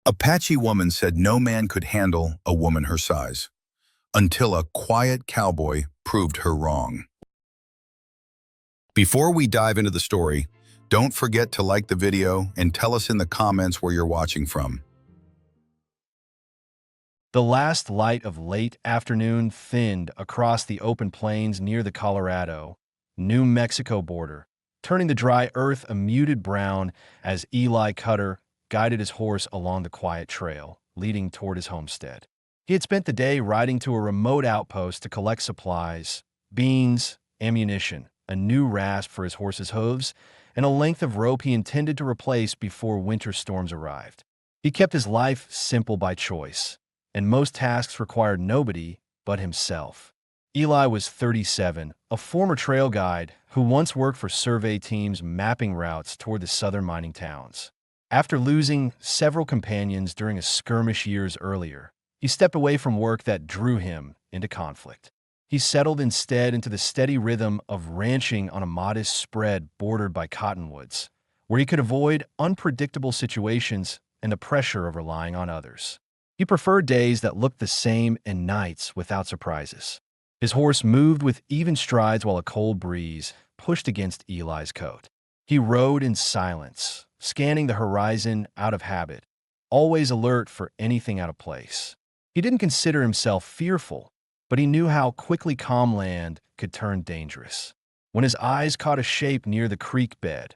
Apache woman said no man could handle a woman her size, until a quiet cowboy proved her wrong. Before we dive into the story, don't forget to like the video and tell us in the comments where you're watching from. The last light of late afternoon thinned across the open plains near the Colorado, New Mexico border, turning the dry earth a muted brown as Eli Cutter guided his horse along the quiet trail leading toward his homestead. He had spent the day riding to a remote outpost to collect supplies, beans, ammunition, a new rasp for his horse's hooves, and a length of rope he intended to replace before winter storms arrived. He kept his life simple by choice, and most tasks required nobody but himself. Eli was 37, a former trail guide who once worked for survey teams mapping routes toward the southern mining towns. After losing several companions during a skirmish years earlier, he stepped away from work that drew him into conflict. He settled instead into the steady rhythm of ranching on a modest spread bordered by cottonwoods, where he could avoid unpredictable situations and the pressure of relying on others. He preferred days that looked the same and nights without surprises. His horse moved with even strides while a cold breeze pushed against Eli's coat. He rode in silence, scanning the horizon out of habit, always alert for anything out of place. He didn't consider himself fearful, but he knew how quickly calm land could turn dangerous. When his eyes caught a shape near the creek bed,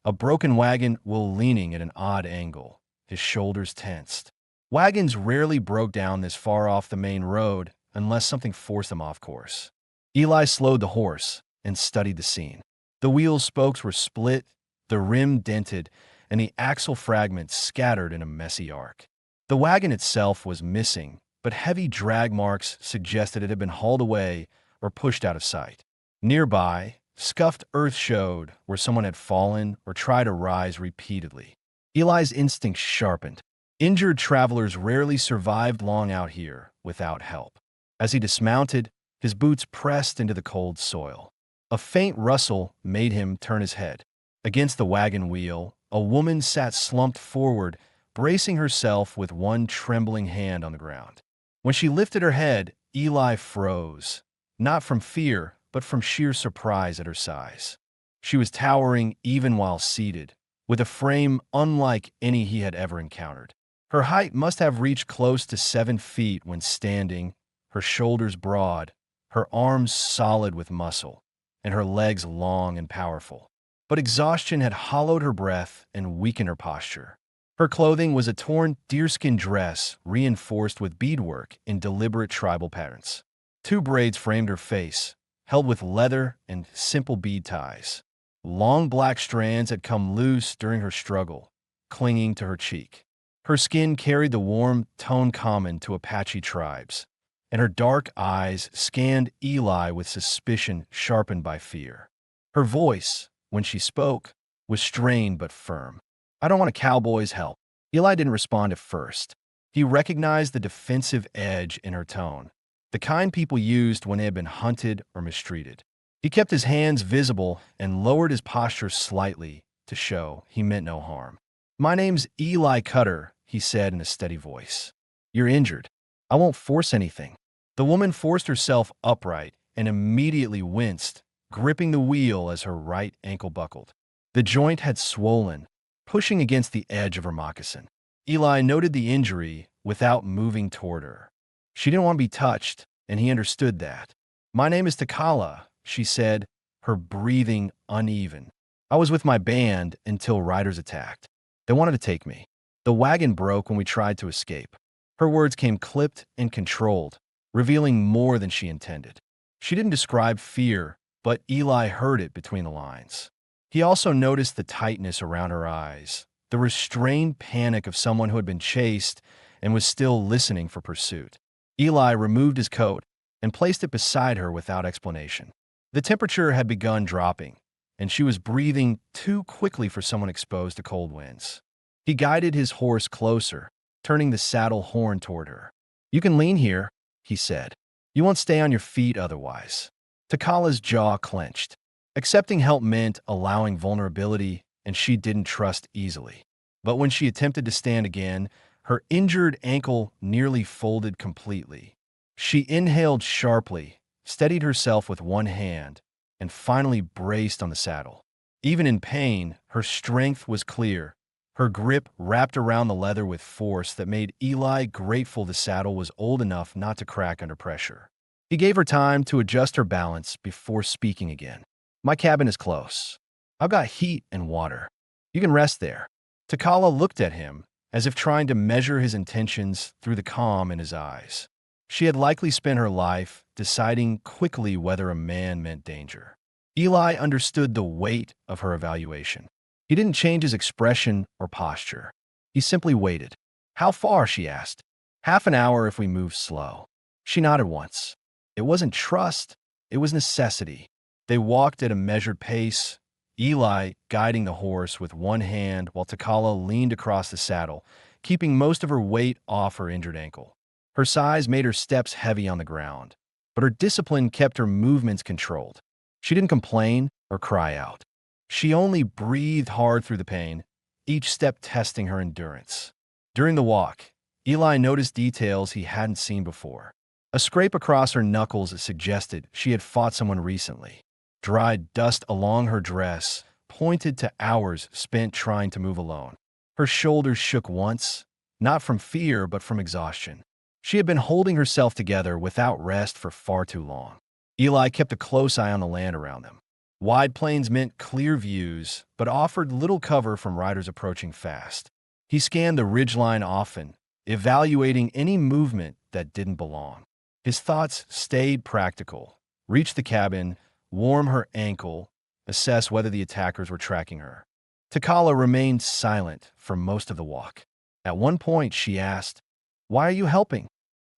a broken wagon wheel leaning at an odd angle, his shoulders tensed. Wagons rarely broke down this far off the main road unless something forced them off course. Eli slowed the horse and studied the scene. The wheel spokes were split, the rim dented, and the axle fragments scattered in a messy arc. The wagon itself was missing, but heavy drag marks suggested it had been hauled away or pushed out of sight. Nearby, scuffed earth showed where someone had fallen or tried to rise repeatedly. Eli's instincts sharpened. Injured travelers rarely survived long out here without help. As he dismounted, his boots pressed into the cold soil. A faint rustle made him turn his head. Against the wagon wheel, a woman sat slumped forward, bracing herself with one trembling hand on the ground. When she lifted her head, Eli froze, not from fear, but from sheer surprise at her size. She was towering even while seated, with a frame unlike any he had ever encountered. Her height must have reached close to 7 feet when standing, her shoulders broad, her arms solid with muscle, and her legs long and powerful. But exhaustion had hollowed her breath and weakened her posture. Her clothing was a torn deerskin dress reinforced with beadwork in deliberate tribal patterns. 2 braids framed her face, held with leather and simple bead ties. Long black strands had come loose during her struggle, clinging to her cheek. Her skin carried the warm tone common to Apache tribes, and her dark eyes scanned Eli with suspicion sharpened by fear. Her voice, when she spoke, was strained but firm. "I don't want a cowboy's help." Eli didn't respond at first. He recognized the defensive edge in her tone, the kind people used when they had been hunted or mistreated. He kept his hands visible and lowered his posture slightly to show he meant no harm. "My name's Eli Cutter," he said in a steady voice. "You're injured. I won't force anything." The woman forced herself upright and immediately winced, gripping the wheel as her right ankle buckled. The joint had swollen, pushing against the edge of her moccasin. Eli noted the injury without moving toward her. She didn't want to be touched, and he understood that. "My name is Takala," she said, her breathing uneven. "I was with my band until riders attacked. They wanted to take me. The wagon broke when we tried to escape." Her words came clipped and controlled, revealing more than she intended. She didn't describe fear, but Eli heard it between the lines. He also noticed the tightness around her eyes, the restrained panic of someone who had been chased and was still listening for pursuit. Eli removed his coat and placed it beside her without explanation. The temperature had begun dropping, and she was breathing too quickly for someone exposed to cold winds. He guided his horse closer, turning the saddle horn toward her. "You can lean here," he said. "You won't stay on your feet otherwise." Takala's jaw clenched. Accepting help meant allowing vulnerability, and she didn't trust easily. But when she attempted to stand again, Her injured ankle nearly folded completely. She inhaled sharply, steadied herself with one hand, and finally braced on the saddle. Even in pain, her strength was clear. Her grip wrapped around the leather with force that made Eli grateful the saddle was old enough not to crack under pressure. He gave her time to adjust her balance before speaking again. My cabin is close. I've got heat and water. You can rest there. Takala looked at him, as if trying to measure his intentions through the calm in his eyes. She had likely spent her life deciding quickly whether a man meant danger. Eli understood the weight of her evaluation. He didn't change his expression or posture. He simply waited. How far? She asked. Half an hour if we move slow. She nodded once. It wasn't trust, it was necessity. They walked at a measured pace, Eli guiding the horse with one hand while Takala leaned across the saddle, keeping most of her weight off her injured ankle. Her size made her steps heavy on the ground, but her discipline kept her movements controlled. She didn't complain or cry out. She only breathed hard through the pain, each step testing her endurance. During the walk, Eli noticed details he hadn't seen before. A scrape across her knuckles suggested she had fought someone recently. Dried dust along her dress pointed to hours spent trying to move alone. Her shoulders shook once, not from fear but from exhaustion. She had been holding herself together without rest for far too long. Eli kept a close eye on the land around them. Wide plains meant clear views, but offered little cover from riders approaching fast. He scanned the ridgeline often, evaluating any movement that didn't belong. His thoughts stayed practical. Reach the cabin, warm her ankle, assess whether the attackers were tracking her. Takala remained silent for most of the walk. At one point, she asked, "Why are you helping?"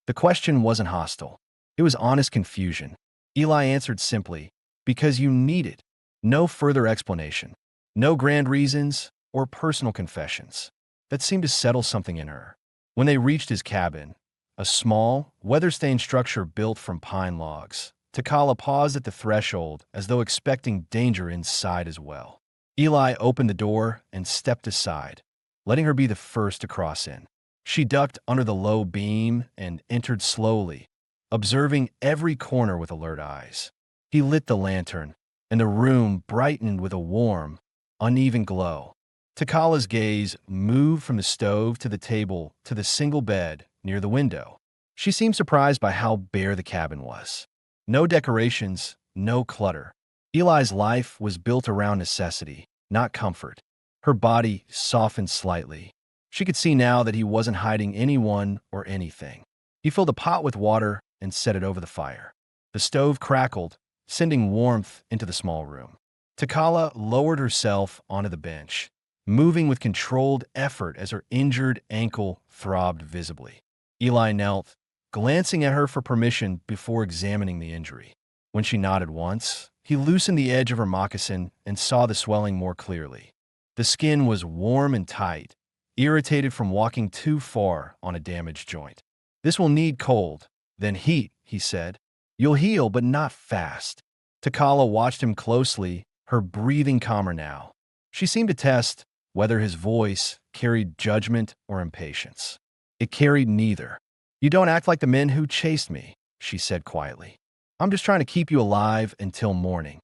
The question wasn't hostile. It was honest confusion. Eli answered simply, "Because you need it." No further explanation. No grand reasons or personal confessions. That seemed to settle something in her. When they reached his cabin, a small, weather-stained structure built from pine logs, Takala paused at the threshold as though expecting danger inside as well. Eli opened the door and stepped aside, letting her be the first to cross in. She ducked under the low beam and entered slowly, observing every corner with alert eyes. He lit the lantern, and the room brightened with a warm, uneven glow. Takala's gaze moved from the stove to the table to the single bed near the window. She seemed surprised by how bare the cabin was. No decorations, no clutter. Eli's life was built around necessity, not comfort. Her body softened slightly. She could see now that he wasn't hiding anyone or anything. He filled a pot with water and set it over the fire. The stove crackled, sending warmth into the small room. Takala lowered herself onto the bench, moving with controlled effort as her injured ankle throbbed visibly. Eli knelt, glancing at her for permission before examining the injury. When she nodded once, he loosened the edge of her moccasin and saw the swelling more clearly. The skin was warm and tight, irritated from walking too far on a damaged joint. "This will need cold, then heat," he said. "You'll heal, but not fast." Takala watched him closely, her breathing calmer now. She seemed to test whether his voice carried judgment or impatience. It carried neither. "You don't act like the men who chased me," she said quietly. "I'm just trying to keep you alive until morning,"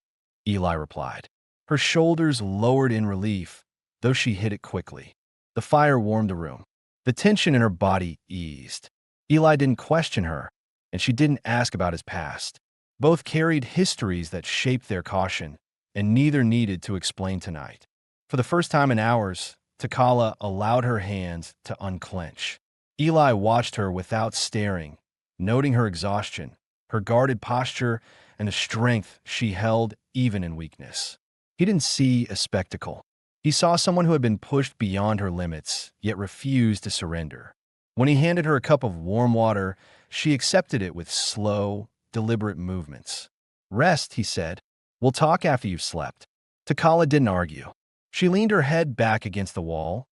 Eli replied. Her shoulders lowered in relief, though she hid it quickly. The fire warmed the room. The tension in her body eased. Eli didn't question her, and she didn't ask about his past. Both carried histories that shaped their caution, and neither needed to explain tonight. For the first time in hours, Takala allowed her hands to unclench. Eli watched her without staring, noting her exhaustion, her guarded posture, and the strength she held even in weakness. He didn't see a spectacle. He saw someone who had been pushed beyond her limits, yet refused to surrender. When he handed her a cup of warm water, she accepted it with slow, deliberate movements. "Rest," he said. "We'll talk after you've slept." Takala didn't argue. She leaned her head back against the wall,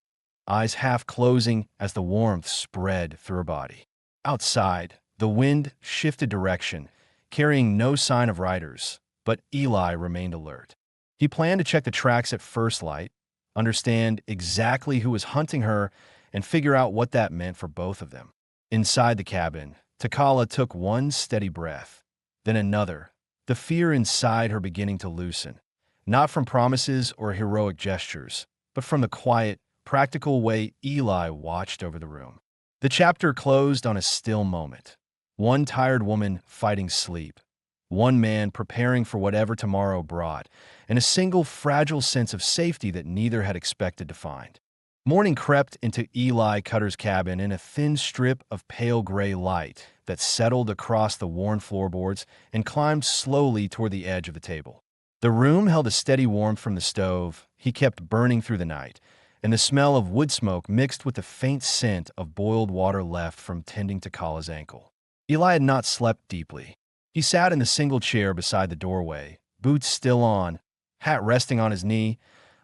eyes half closing as the warmth spread through her body. Outside, the wind shifted direction, carrying no sign of riders, but Eli remained alert. He planned to check the tracks at first light, understand exactly who was hunting her, and figure out what that meant for both of them. Inside the cabin, Takala took one steady breath, then another, the fear inside her beginning to loosen, not from promises or heroic gestures, but from the quiet, practical way Eli watched over the room. The chapter closed on a still moment. One tired woman fighting sleep, one man preparing for whatever tomorrow brought, and a single fragile sense of safety that neither had expected to find. Morning crept into Eli Cutter's cabin in a thin strip of pale gray light that settled across the worn floorboards and climbed slowly toward the edge of the table. The room held a steady warmth from the stove he kept burning through the night, and the smell of wood smoke mixed with the faint scent of boiled water left from tending to Kala's ankle. Eli had not slept deeply. He sat in the single chair beside the doorway, boots still on, hat resting on his knee,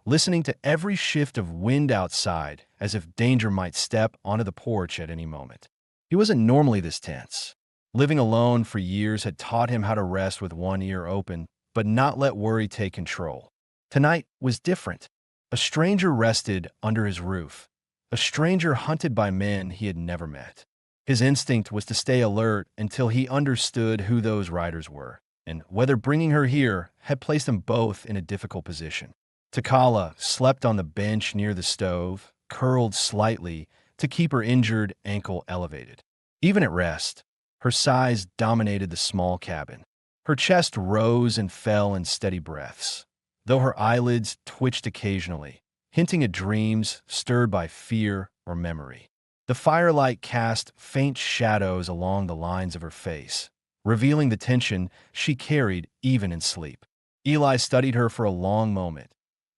listening to every shift of wind outside as if danger might step onto the porch at any moment. He wasn't normally this tense. Living alone for years had taught him how to rest with one ear open, but not let worry take control. Tonight was different. A stranger rested under his roof, a stranger hunted by men he had never met. His instinct was to stay alert until he understood who those riders were, and whether bringing her here had placed them both in a difficult position. Takala slept on the bench near the stove, curled slightly to keep her injured ankle elevated. Even at rest, her size dominated the small cabin. Her chest rose and fell in steady breaths, though her eyelids twitched occasionally, hinting at dreams stirred by fear or memory. The firelight cast faint shadows along the lines of her face, revealing the tension she carried even in sleep. Eli studied her for a long moment,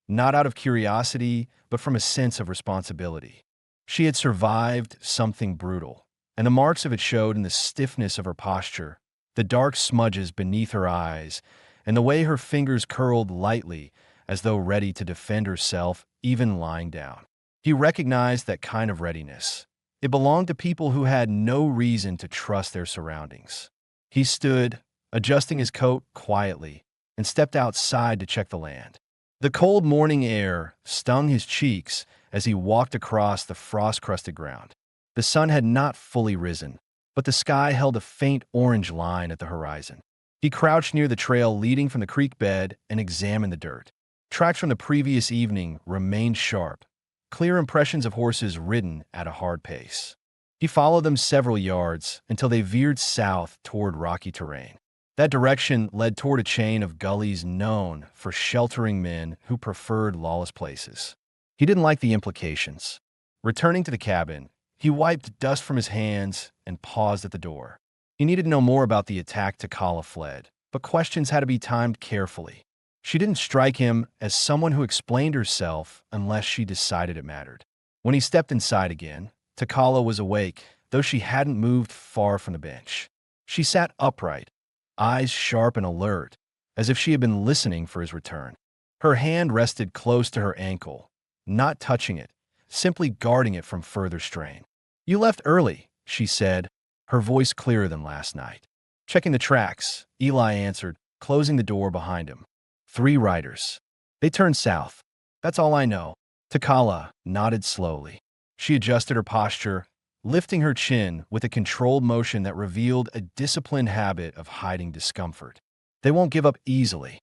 not out of curiosity, but from a sense of responsibility. She had survived something brutal, and the marks of it showed in the stiffness of her posture, the dark smudges beneath her eyes, and the way her fingers curled lightly as though ready to defend herself even lying down. He recognized that kind of readiness. It belonged to people who had no reason to trust their surroundings. He stood, adjusting his coat quietly, and stepped outside to check the land. The cold morning air stung his cheeks as he walked across the frost-crusted ground. The sun had not fully risen, but the sky held a faint orange line at the horizon. He crouched near the trail leading from the creek bed and examined the dirt. Tracks from the previous evening remained sharp, clear impressions of horses ridden at a hard pace. He followed them several yards until they veered south toward rocky terrain. That direction led toward a chain of gullies known for sheltering men who preferred lawless places. He didn't like the implications. Returning to the cabin, he wiped dust from his hands and paused at the door. He needed to know more about the attack Takala fled, but questions had to be timed carefully. She didn't strike him as someone who explained herself unless she decided it mattered. When he stepped inside again, Takala was awake, though she hadn't moved far from the bench. She sat upright, eyes sharp and alert, as if she had been listening for his return. Her hand rested close to her ankle, not touching it, simply guarding it from further strain. "You left early," she said, her voice clearer than last night. "Checking the tracks," Eli answered, closing the door behind him. 3 riders. They turned south. That's all I know. Takala nodded slowly. She adjusted her posture, lifting her chin with a controlled motion that revealed a disciplined habit of hiding discomfort. They won't give up easily.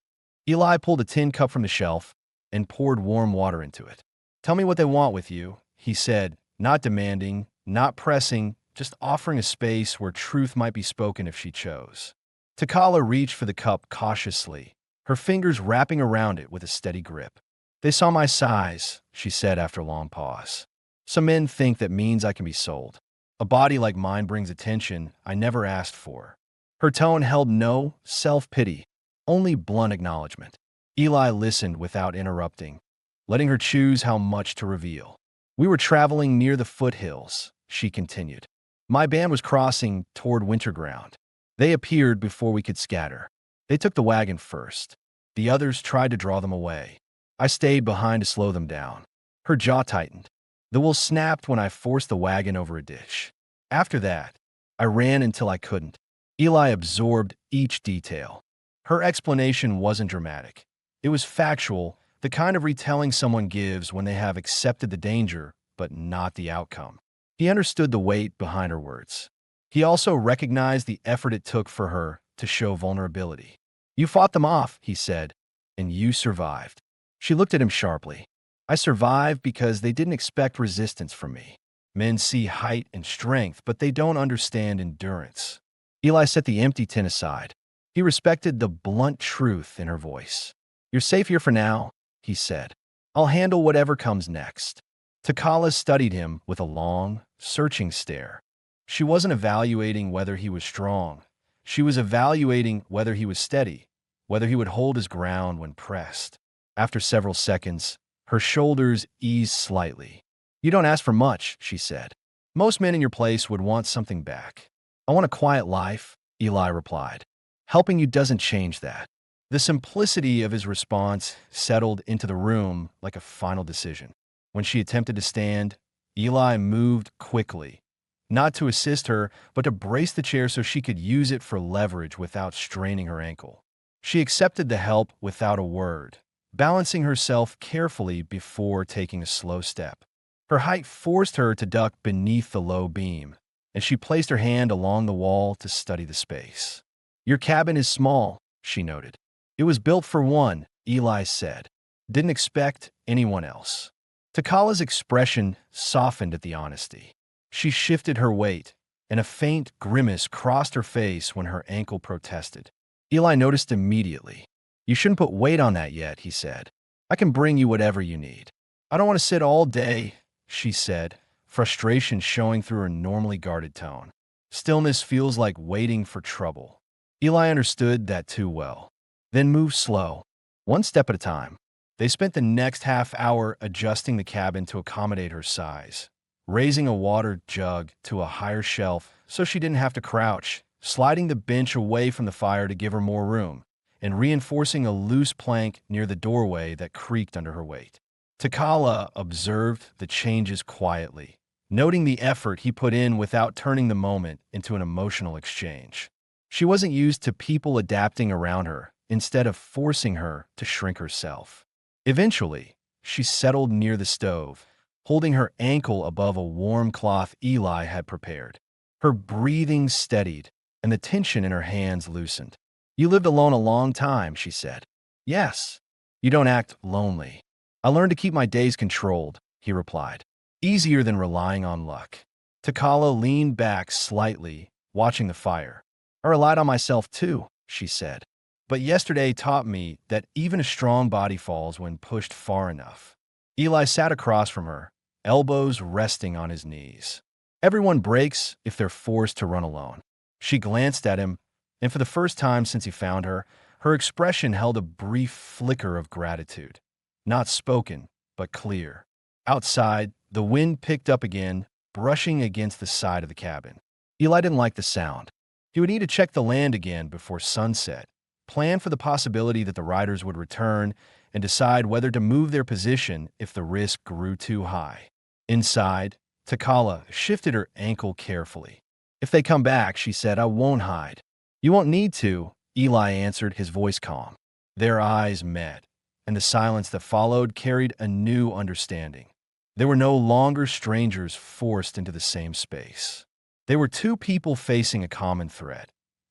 Eli pulled a tin cup from the shelf and poured warm water into it. "Tell me what they want with you," he said, not demanding, not pressing, just offering a space where truth might be spoken if she chose. Takala reached for the cup cautiously, her fingers wrapping around it with a steady grip. "They saw my size," she said after a long pause. "Some men think that means I can be sold. A body like mine brings attention I never asked for." Her tone held no self-pity, only blunt acknowledgement. Eli listened without interrupting, letting her choose how much to reveal. "We were traveling near the foothills," she continued. "My band was crossing toward winter ground. They appeared before we could scatter. They took the wagon first. The others tried to draw them away. I stayed behind to slow them down." Her jaw tightened. The wool snapped when I forced the wagon over a ditch. After that, I ran until I couldn't. Eli absorbed each detail. Her explanation wasn't dramatic. It was factual, the kind of retelling someone gives when they have accepted the danger but not the outcome. He understood the weight behind her words. He also recognized the effort it took for her to show vulnerability. "You fought them off," he said, "and you survived." She looked at him sharply. "I survived because they didn't expect resistance from me. Men see height and strength, but they don't understand endurance." Eli set the empty tin aside. He respected the blunt truth in her voice. "You're safe here for now," he said. "I'll handle whatever comes next." Takala studied him with a long, searching stare. She wasn't evaluating whether he was strong. She was evaluating whether he was steady, whether he would hold his ground when pressed. After several seconds, her shoulders eased slightly. "You don't ask for much," she said. "Most men in your place would want something back." "I want a quiet life," Eli replied. "Helping you doesn't change that." The simplicity of his response settled into the room like a final decision. When she attempted to stand, Eli moved quickly, not to assist her, but to brace the chair so she could use it for leverage without straining her ankle. She accepted the help without a word, balancing herself carefully before taking a slow step. Her height forced her to duck beneath the low beam, and she placed her hand along the wall to study the space. "Your cabin is small," she noted. "It was built for one," Eli said. "Didn't expect anyone else." Takala's expression softened at the honesty. She shifted her weight, and a faint grimace crossed her face when her ankle protested. Eli noticed immediately. "You shouldn't put weight on that yet," he said. "I can bring you whatever you need." "I don't want to sit all day," she said, frustration showing through her normally guarded tone. "Stillness feels like waiting for trouble." Eli understood that too well. "Then move slow, one step at a time." They spent the next half hour adjusting the cabin to accommodate her size, raising a water jug to a higher shelf so she didn't have to crouch, sliding the bench away from the fire to give her more room, and reinforcing a loose plank near the doorway that creaked under her weight. Takala observed the changes quietly, noting the effort he put in without turning the moment into an emotional exchange. She wasn't used to people adapting around her, instead of forcing her to shrink herself. Eventually, she settled near the stove, holding her ankle above a warm cloth Eli had prepared. Her breathing steadied, and the tension in her hands loosened. "You lived alone a long time," she said. "Yes." "You don't act lonely." "I learned to keep my days controlled," he replied. "Easier than relying on luck." Takala leaned back slightly, watching the fire. "I relied on myself too," she said. "But yesterday taught me that even a strong body falls when pushed far enough." Eli sat across from her, elbows resting on his knees. "Everyone breaks if they're forced to run alone." She glanced at him, and for the first time since he found her, her expression held a brief flicker of gratitude. Not spoken, but clear. Outside, the wind picked up again, brushing against the side of the cabin. Eli didn't like the sound. He would need to check the land again before sunset, plan for the possibility that the riders would return, and decide whether to move their position if the risk grew too high. Inside, Takala shifted her ankle carefully. "If they come back," she said, "I won't hide." "You won't need to," Eli answered, his voice calm. Their eyes met, and the silence that followed carried a new understanding. They were no longer strangers forced into the same space. They were two people facing a common threat,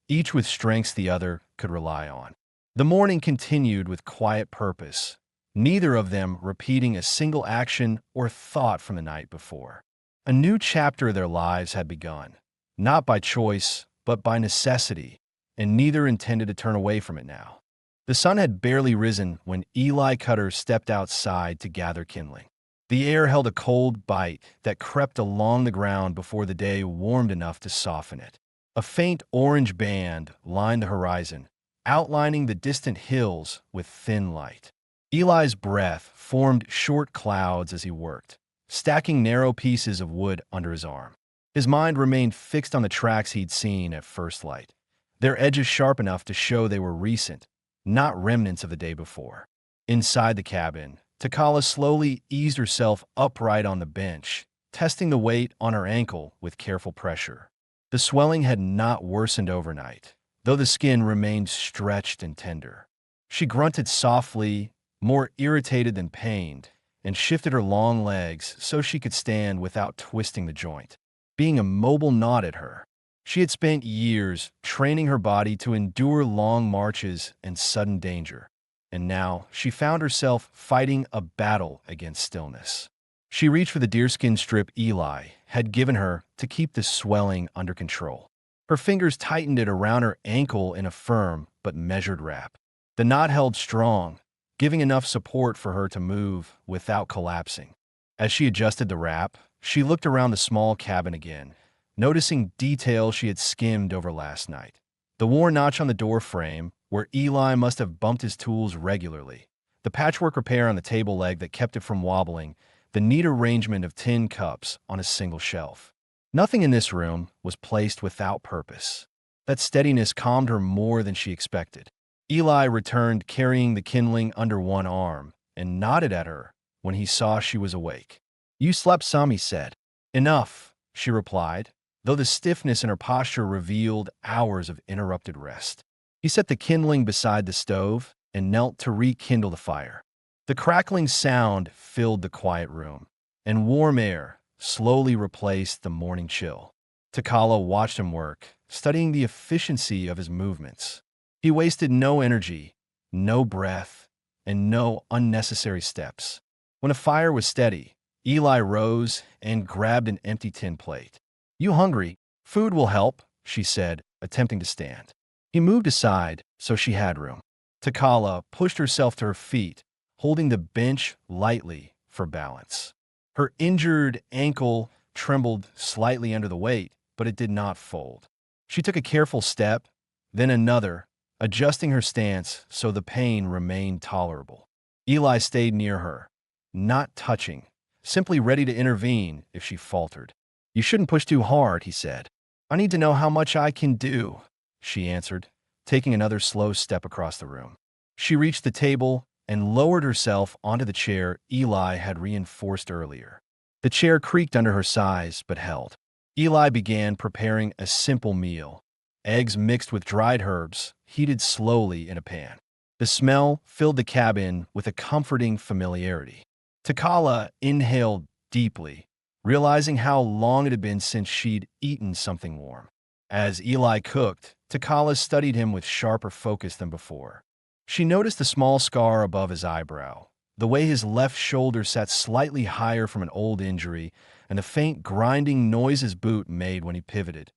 each with strengths the other could rely on. The morning continued with quiet purpose, neither of them repeating a single action or thought from the night before. A new chapter of their lives had begun, not by choice, but by necessity, and neither intended to turn away from it now. The sun had barely risen when Eli Cutter stepped outside to gather kindling. The air held a cold bite that crept along the ground before the day warmed enough to soften it. A faint orange band lined the horizon, outlining the distant hills with thin light. Eli's breath formed short clouds as he worked, stacking narrow pieces of wood under his arm. His mind remained fixed on the tracks he'd seen at first light, their edges sharp enough to show they were recent, not remnants of the day before. Inside the cabin, Takala slowly eased herself upright on the bench, testing the weight on her ankle with careful pressure. The swelling had not worsened overnight, though the skin remained stretched and tender. She grunted softly, more irritated than pained, and shifted her long legs so she could stand without twisting the joint. Being immobile gnawed at her. She had spent years training her body to endure long marches and sudden danger, and now she found herself fighting a battle against stillness. She reached for the deerskin strip Eli had given her to keep the swelling under control. Her fingers tightened it around her ankle in a firm but measured wrap. The knot held strong, giving enough support for her to move without collapsing. As she adjusted the wrap, she looked around the small cabin again, noticing details she had skimmed over last night. The worn notch on the door frame, where Eli must have bumped his tools regularly. The patchwork repair on the table leg that kept it from wobbling. The neat arrangement of tin cups on a single shelf. Nothing in this room was placed without purpose. That steadiness calmed her more than she expected. Eli returned carrying the kindling under one arm and nodded at her when he saw she was awake. "You slept some," he said. "Enough," she replied, though the stiffness in her posture revealed hours of interrupted rest. He set the kindling beside the stove and knelt to rekindle the fire. The crackling sound filled the quiet room, and warm air slowly replaced the morning chill. Takala watched him work, studying the efficiency of his movements. He wasted no energy, no breath, and no unnecessary steps. When a fire was steady, Eli rose and grabbed an empty tin plate. "You hungry? Food will help," she said, attempting to stand. He moved aside so she had room. Takala pushed herself to her feet, holding the bench lightly for balance. Her injured ankle trembled slightly under the weight, but it did not fold. She took a careful step, then another, adjusting her stance so the pain remained tolerable. Eli stayed near her, not touching, simply ready to intervene if she faltered. "You shouldn't push too hard," he said. "I need to know how much I can do," she answered, taking another slow step across the room. She reached the table and lowered herself onto the chair Eli had reinforced earlier. The chair creaked under her size, but held. Eli began preparing a simple meal. Eggs mixed with dried herbs, heated slowly in a pan. The smell filled the cabin with a comforting familiarity. Takala inhaled deeply, realizing how long it had been since she'd eaten something warm. As Eli cooked, Takala studied him with sharper focus than before. She noticed the small scar above his eyebrow, the way his left shoulder sat slightly higher from an old injury, and the faint grinding noise his boot made when he pivoted,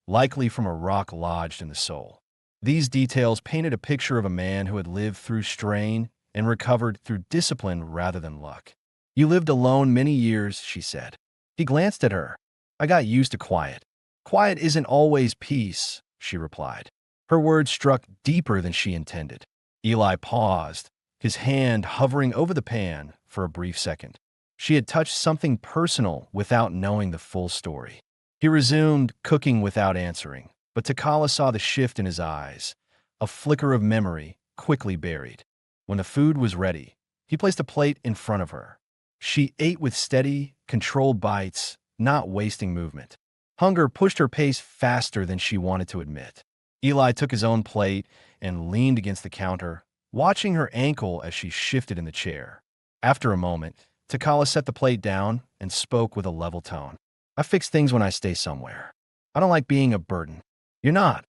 likely from a rock lodged in the sole. These details painted a picture of a man who had lived through strain and recovered through discipline rather than luck. "You lived alone many years," she said. He glanced at her. "I got used to quiet." "Quiet isn't always peace," she replied. Her words struck deeper than she intended. Eli paused, his hand hovering over the pan for a brief second. She had touched something personal without knowing the full story. He resumed cooking without answering, but Takala saw the shift in his eyes, a flicker of memory quickly buried. When the food was ready, he placed a plate in front of her. She ate with steady, controlled bites, not wasting movement. Hunger pushed her pace faster than she wanted to admit. Eli took his own plate and leaned against the counter, watching her ankle as she shifted in the chair. After a moment, Takala set the plate down and spoke with a level tone. "I fix things when I stay somewhere. I don't like being a burden." "You're not,"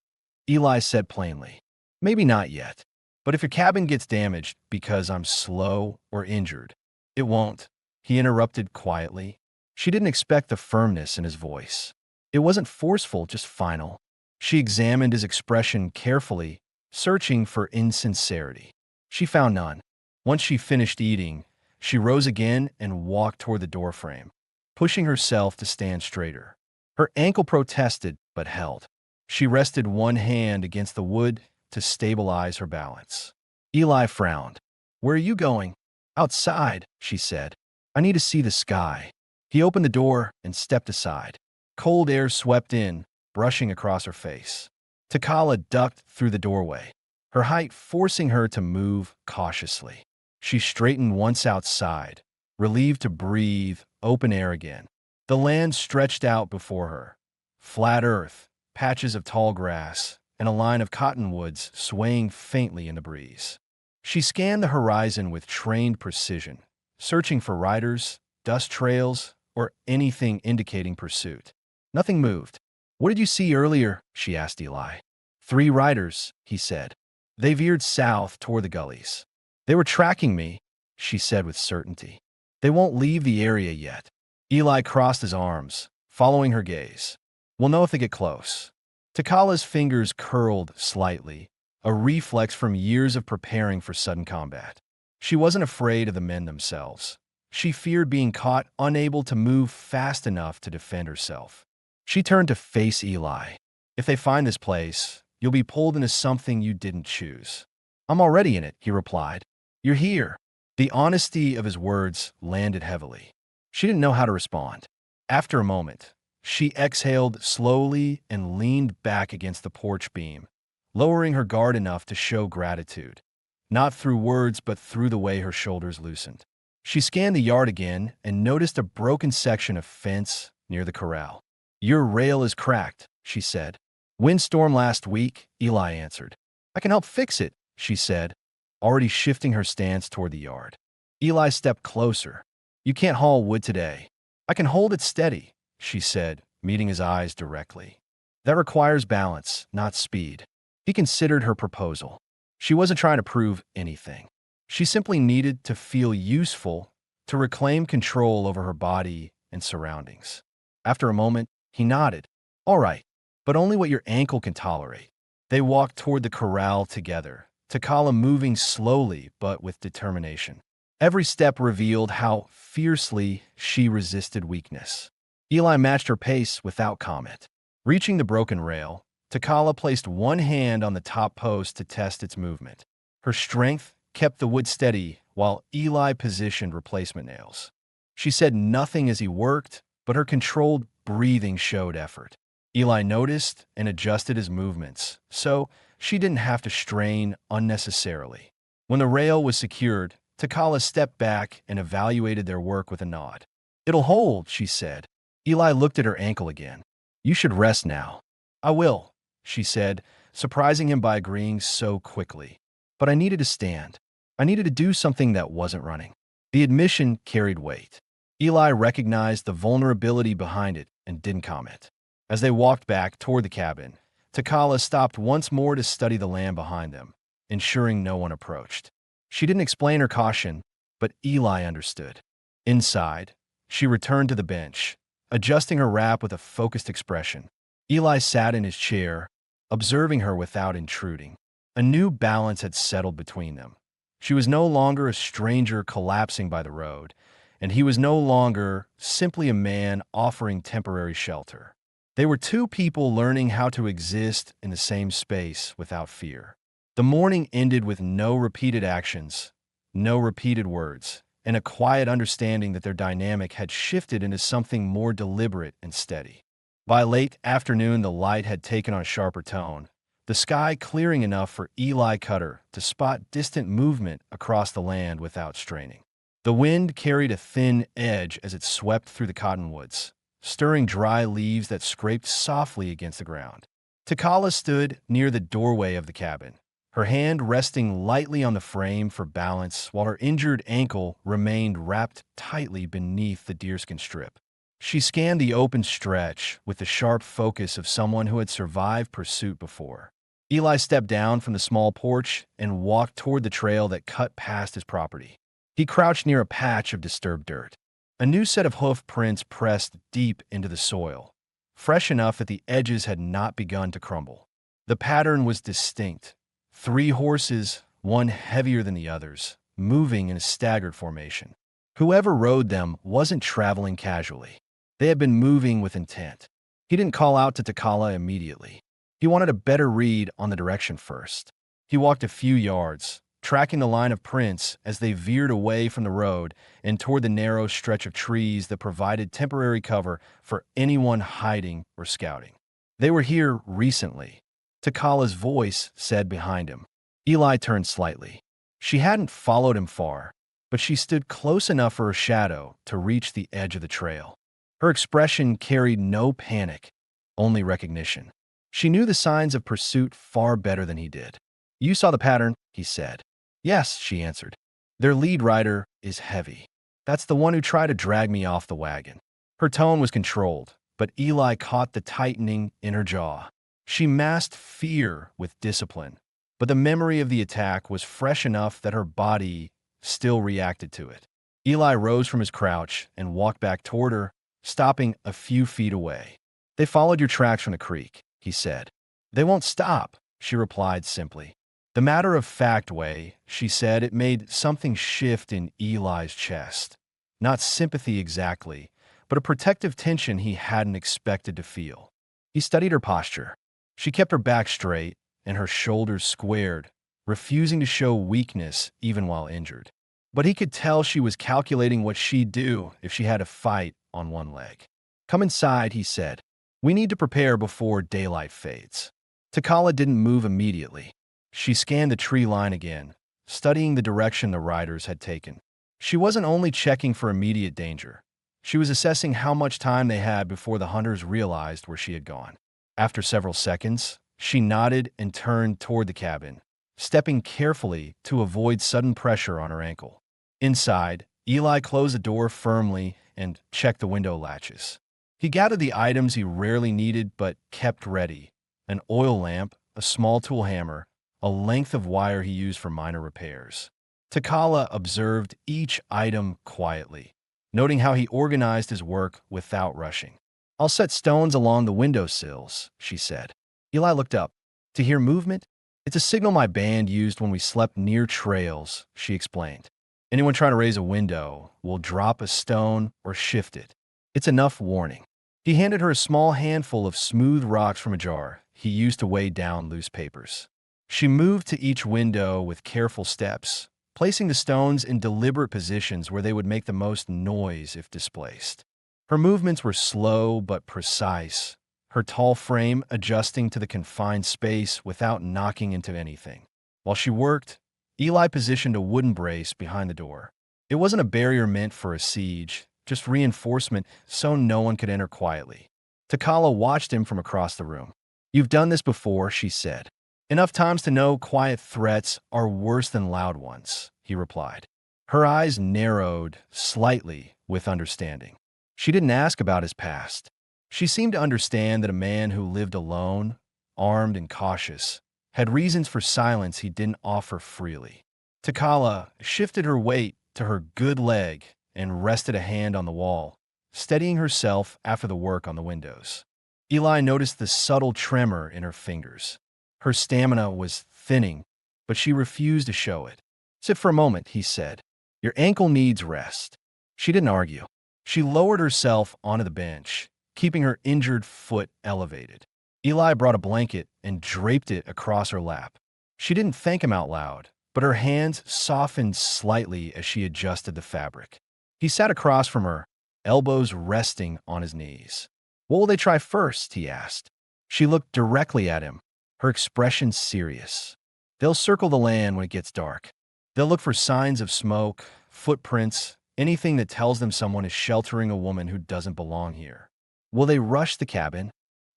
Eli said plainly. "Maybe not yet. But if your cabin gets damaged because I'm slow or injured, it won't," he interrupted quietly. She didn't expect the firmness in his voice. It wasn't forceful, just final. She examined his expression carefully, searching for insincerity. She found none. Once she finished eating, she rose again and walked toward the doorframe, pushing herself to stand straighter. Her ankle protested, but held. She rested one hand against the wood to stabilize her balance. Eli frowned. "Where are you going?" "Outside," she said. "I need to see the sky." He opened the door and stepped aside. Cold air swept in, brushing across her face. Takala ducked through the doorway, her height forcing her to move cautiously. She straightened once outside, relieved to breathe open air again. The land stretched out before her. Flat earth, patches of tall grass, and a line of cottonwoods swaying faintly in the breeze. She scanned the horizon with trained precision, searching for riders, dust trails, or anything indicating pursuit. Nothing moved. "What did you see earlier?" she asked Eli. "3 riders," he said. "They veered south toward the gullies. They were tracking me," she said with certainty. "They won't leave the area yet." Eli crossed his arms, following her gaze. "We'll know if they get close." Takala's fingers curled slightly, a reflex from years of preparing for sudden combat. She wasn't afraid of the men themselves. She feared being caught unable to move fast enough to defend herself. She turned to face Eli. "If they find this place, you'll be pulled into something you didn't choose." "I'm already in it," he replied. "You're here." The honesty of his words landed heavily. She didn't know how to respond. After a moment, she exhaled slowly and leaned back against the porch beam, lowering her guard enough to show gratitude. Not through words, but through the way her shoulders loosened. She scanned the yard again and noticed a broken section of fence near the corral. "Your rail is cracked," she said. "Windstorm last week," Eli answered. "I can help fix it," she said, already shifting her stance toward the yard. Eli stepped closer. "You can't haul wood today." "I can hold it steady," she said, meeting his eyes directly. "That requires balance, not speed." He considered her proposal. She wasn't trying to prove anything. She simply needed to feel useful, to reclaim control over her body and surroundings. After a moment, he nodded. "All right, but only what your ankle can tolerate." They walked toward the corral together, Takala moving slowly but with determination. Every step revealed how fiercely she resisted weakness. Eli matched her pace without comment. Reaching the broken rail, Takala placed one hand on the top post to test its movement. Her strength kept the wood steady while Eli positioned replacement nails. She said nothing as he worked, but her controlled breathing showed effort. Eli noticed and adjusted his movements, so she didn't have to strain unnecessarily. When the rail was secured, Takala stepped back and evaluated their work with a nod. "It'll hold," she said. Eli looked at her ankle again. "You should rest now." "I will," she said, surprising him by agreeing so quickly. "But I needed to stand. I needed to do something that wasn't running." The admission carried weight. Eli recognized the vulnerability behind it and didn't comment. As they walked back toward the cabin, Takala stopped once more to study the land behind them, ensuring no one approached. She didn't explain her caution, but Eli understood. Inside, she returned to the bench, adjusting her wrap with a focused expression. Eli sat in his chair, observing her without intruding. A new balance had settled between them. She was no longer a stranger collapsing by the road, and he was no longer simply a man offering temporary shelter. They were two people learning how to exist in the same space without fear. The morning ended with no repeated actions, no repeated words, and a quiet understanding that their dynamic had shifted into something more deliberate and steady. By late afternoon, the light had taken on a sharper tone, the sky clearing enough for Eli Cutter to spot distant movement across the land without straining. The wind carried a thin edge as it swept through the cottonwoods, stirring dry leaves that scraped softly against the ground. Takala stood near the doorway of the cabin, her hand resting lightly on the frame for balance while her injured ankle remained wrapped tightly beneath the deerskin strip. She scanned the open stretch with the sharp focus of someone who had survived pursuit before. Eli stepped down from the small porch and walked toward the trail that cut past his property. He crouched near a patch of disturbed dirt. A new set of hoof prints pressed deep into the soil, fresh enough that the edges had not begun to crumble. The pattern was distinct. 3 horses, one heavier than the others, moving in a staggered formation. Whoever rode them wasn't traveling casually. They had been moving with intent. He didn't call out to Takala immediately. He wanted a better read on the direction first. He walked a few yards, tracking the line of prints as they veered away from the road and toward the narrow stretch of trees that provided temporary cover for anyone hiding or scouting. They were here recently, Takala's voice said behind him. Eli turned slightly. She hadn't followed him far, but she stood close enough for her shadow to reach the edge of the trail. Her expression carried no panic, only recognition. She knew the signs of pursuit far better than he did. "You saw the pattern," he said. "Yes," she answered. "Their lead rider is heavy." That's the one who tried to drag me off the wagon. Her tone was controlled, but Eli caught the tightening in her jaw. She masked fear with discipline, but the memory of the attack was fresh enough that her body still reacted to it. Eli rose from his crouch and walked back toward her, stopping a few feet away. "They followed your tracks from the creek," he said. "They won't stop," she replied simply. The matter-of-fact way she said it made something shift in Eli's chest. Not sympathy exactly, but a protective tension he hadn't expected to feel. He studied her posture. She kept her back straight and her shoulders squared, refusing to show weakness even while injured. But he could tell she was calculating what she'd do if she had to fight on one leg. "Come inside," he said. "We need to prepare before daylight fades." Takala didn't move immediately. She scanned the tree line again, studying the direction the riders had taken. She wasn't only checking for immediate danger. She was assessing how much time they had before the hunters realized where she had gone. After several seconds, she nodded and turned toward the cabin, stepping carefully to avoid sudden pressure on her ankle. Inside, Eli closed the door firmly and checked the window latches. He gathered the items he rarely needed but kept ready: an oil lamp, a small tool hammer, a length of wire he used for minor repairs. Takala observed each item quietly, noting how he organized his work without rushing. "I'll set stones along the windowsills," she said. Eli looked up. "To hear movement? It's a signal my band used when we slept near trails," she explained. "Anyone trying to raise a window will drop a stone or shift it. It's enough warning." He handed her a small handful of smooth rocks from a jar he used to weigh down loose papers. She moved to each window with careful steps, placing the stones in deliberate positions where they would make the most noise if displaced. Her movements were slow but precise, her tall frame adjusting to the confined space without knocking into anything. While she worked, Eli positioned a wooden brace behind the door. It wasn't a barrier meant for a siege, just reinforcement so no one could enter quietly. Takala watched him from across the room. "You've done this before," she said. "Enough times to know quiet threats are worse than loud ones," he replied. Her eyes narrowed slightly with understanding. She didn't ask about his past. She seemed to understand that a man who lived alone, armed and cautious, had reasons for silence he didn't offer freely. Takala shifted her weight to her good leg and rested a hand on the wall, steadying herself after the work on the windows. Eli noticed the subtle tremor in her fingers. Her stamina was thinning, but she refused to show it. "Sit for a moment," he said. "Your ankle needs rest." She didn't argue. She lowered herself onto the bench, keeping her injured foot elevated. Eli brought a blanket and draped it across her lap. She didn't thank him out loud, but her hands softened slightly as she adjusted the fabric. He sat across from her, elbows resting on his knees. "What will they try first?" he asked. She looked directly at him, her expression serious. "They'll circle the land when it gets dark. They'll look for signs of smoke, footprints, anything that tells them someone is sheltering a woman who doesn't belong here." "Will they rush the cabin?"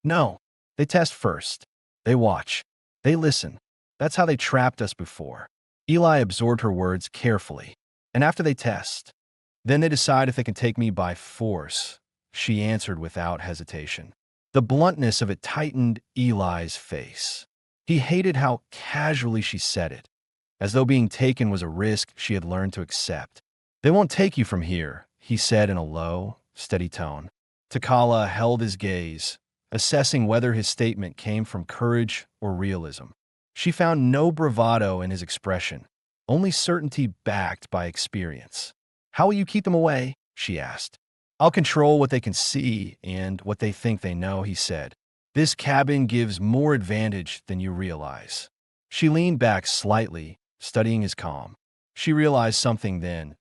"No. They test first. They watch. They listen. That's how they trapped us before." Eli absorbed her words carefully. "And after they test, then they decide if they can take me by force," she answered without hesitation. The bluntness of it tightened Eli's face. He hated how casually she said it, as though being taken was a risk she had learned to accept. "They won't take you from here," he said in a low, steady tone. Takala held his gaze, assessing whether his statement came from courage or realism. She found no bravado in his expression, only certainty backed by experience. "How will you keep them away?" she asked. "I'll control what they can see and what they think they know," he said. "This cabin gives more advantage than you realize." She leaned back slightly, studying his calm. She realized something then.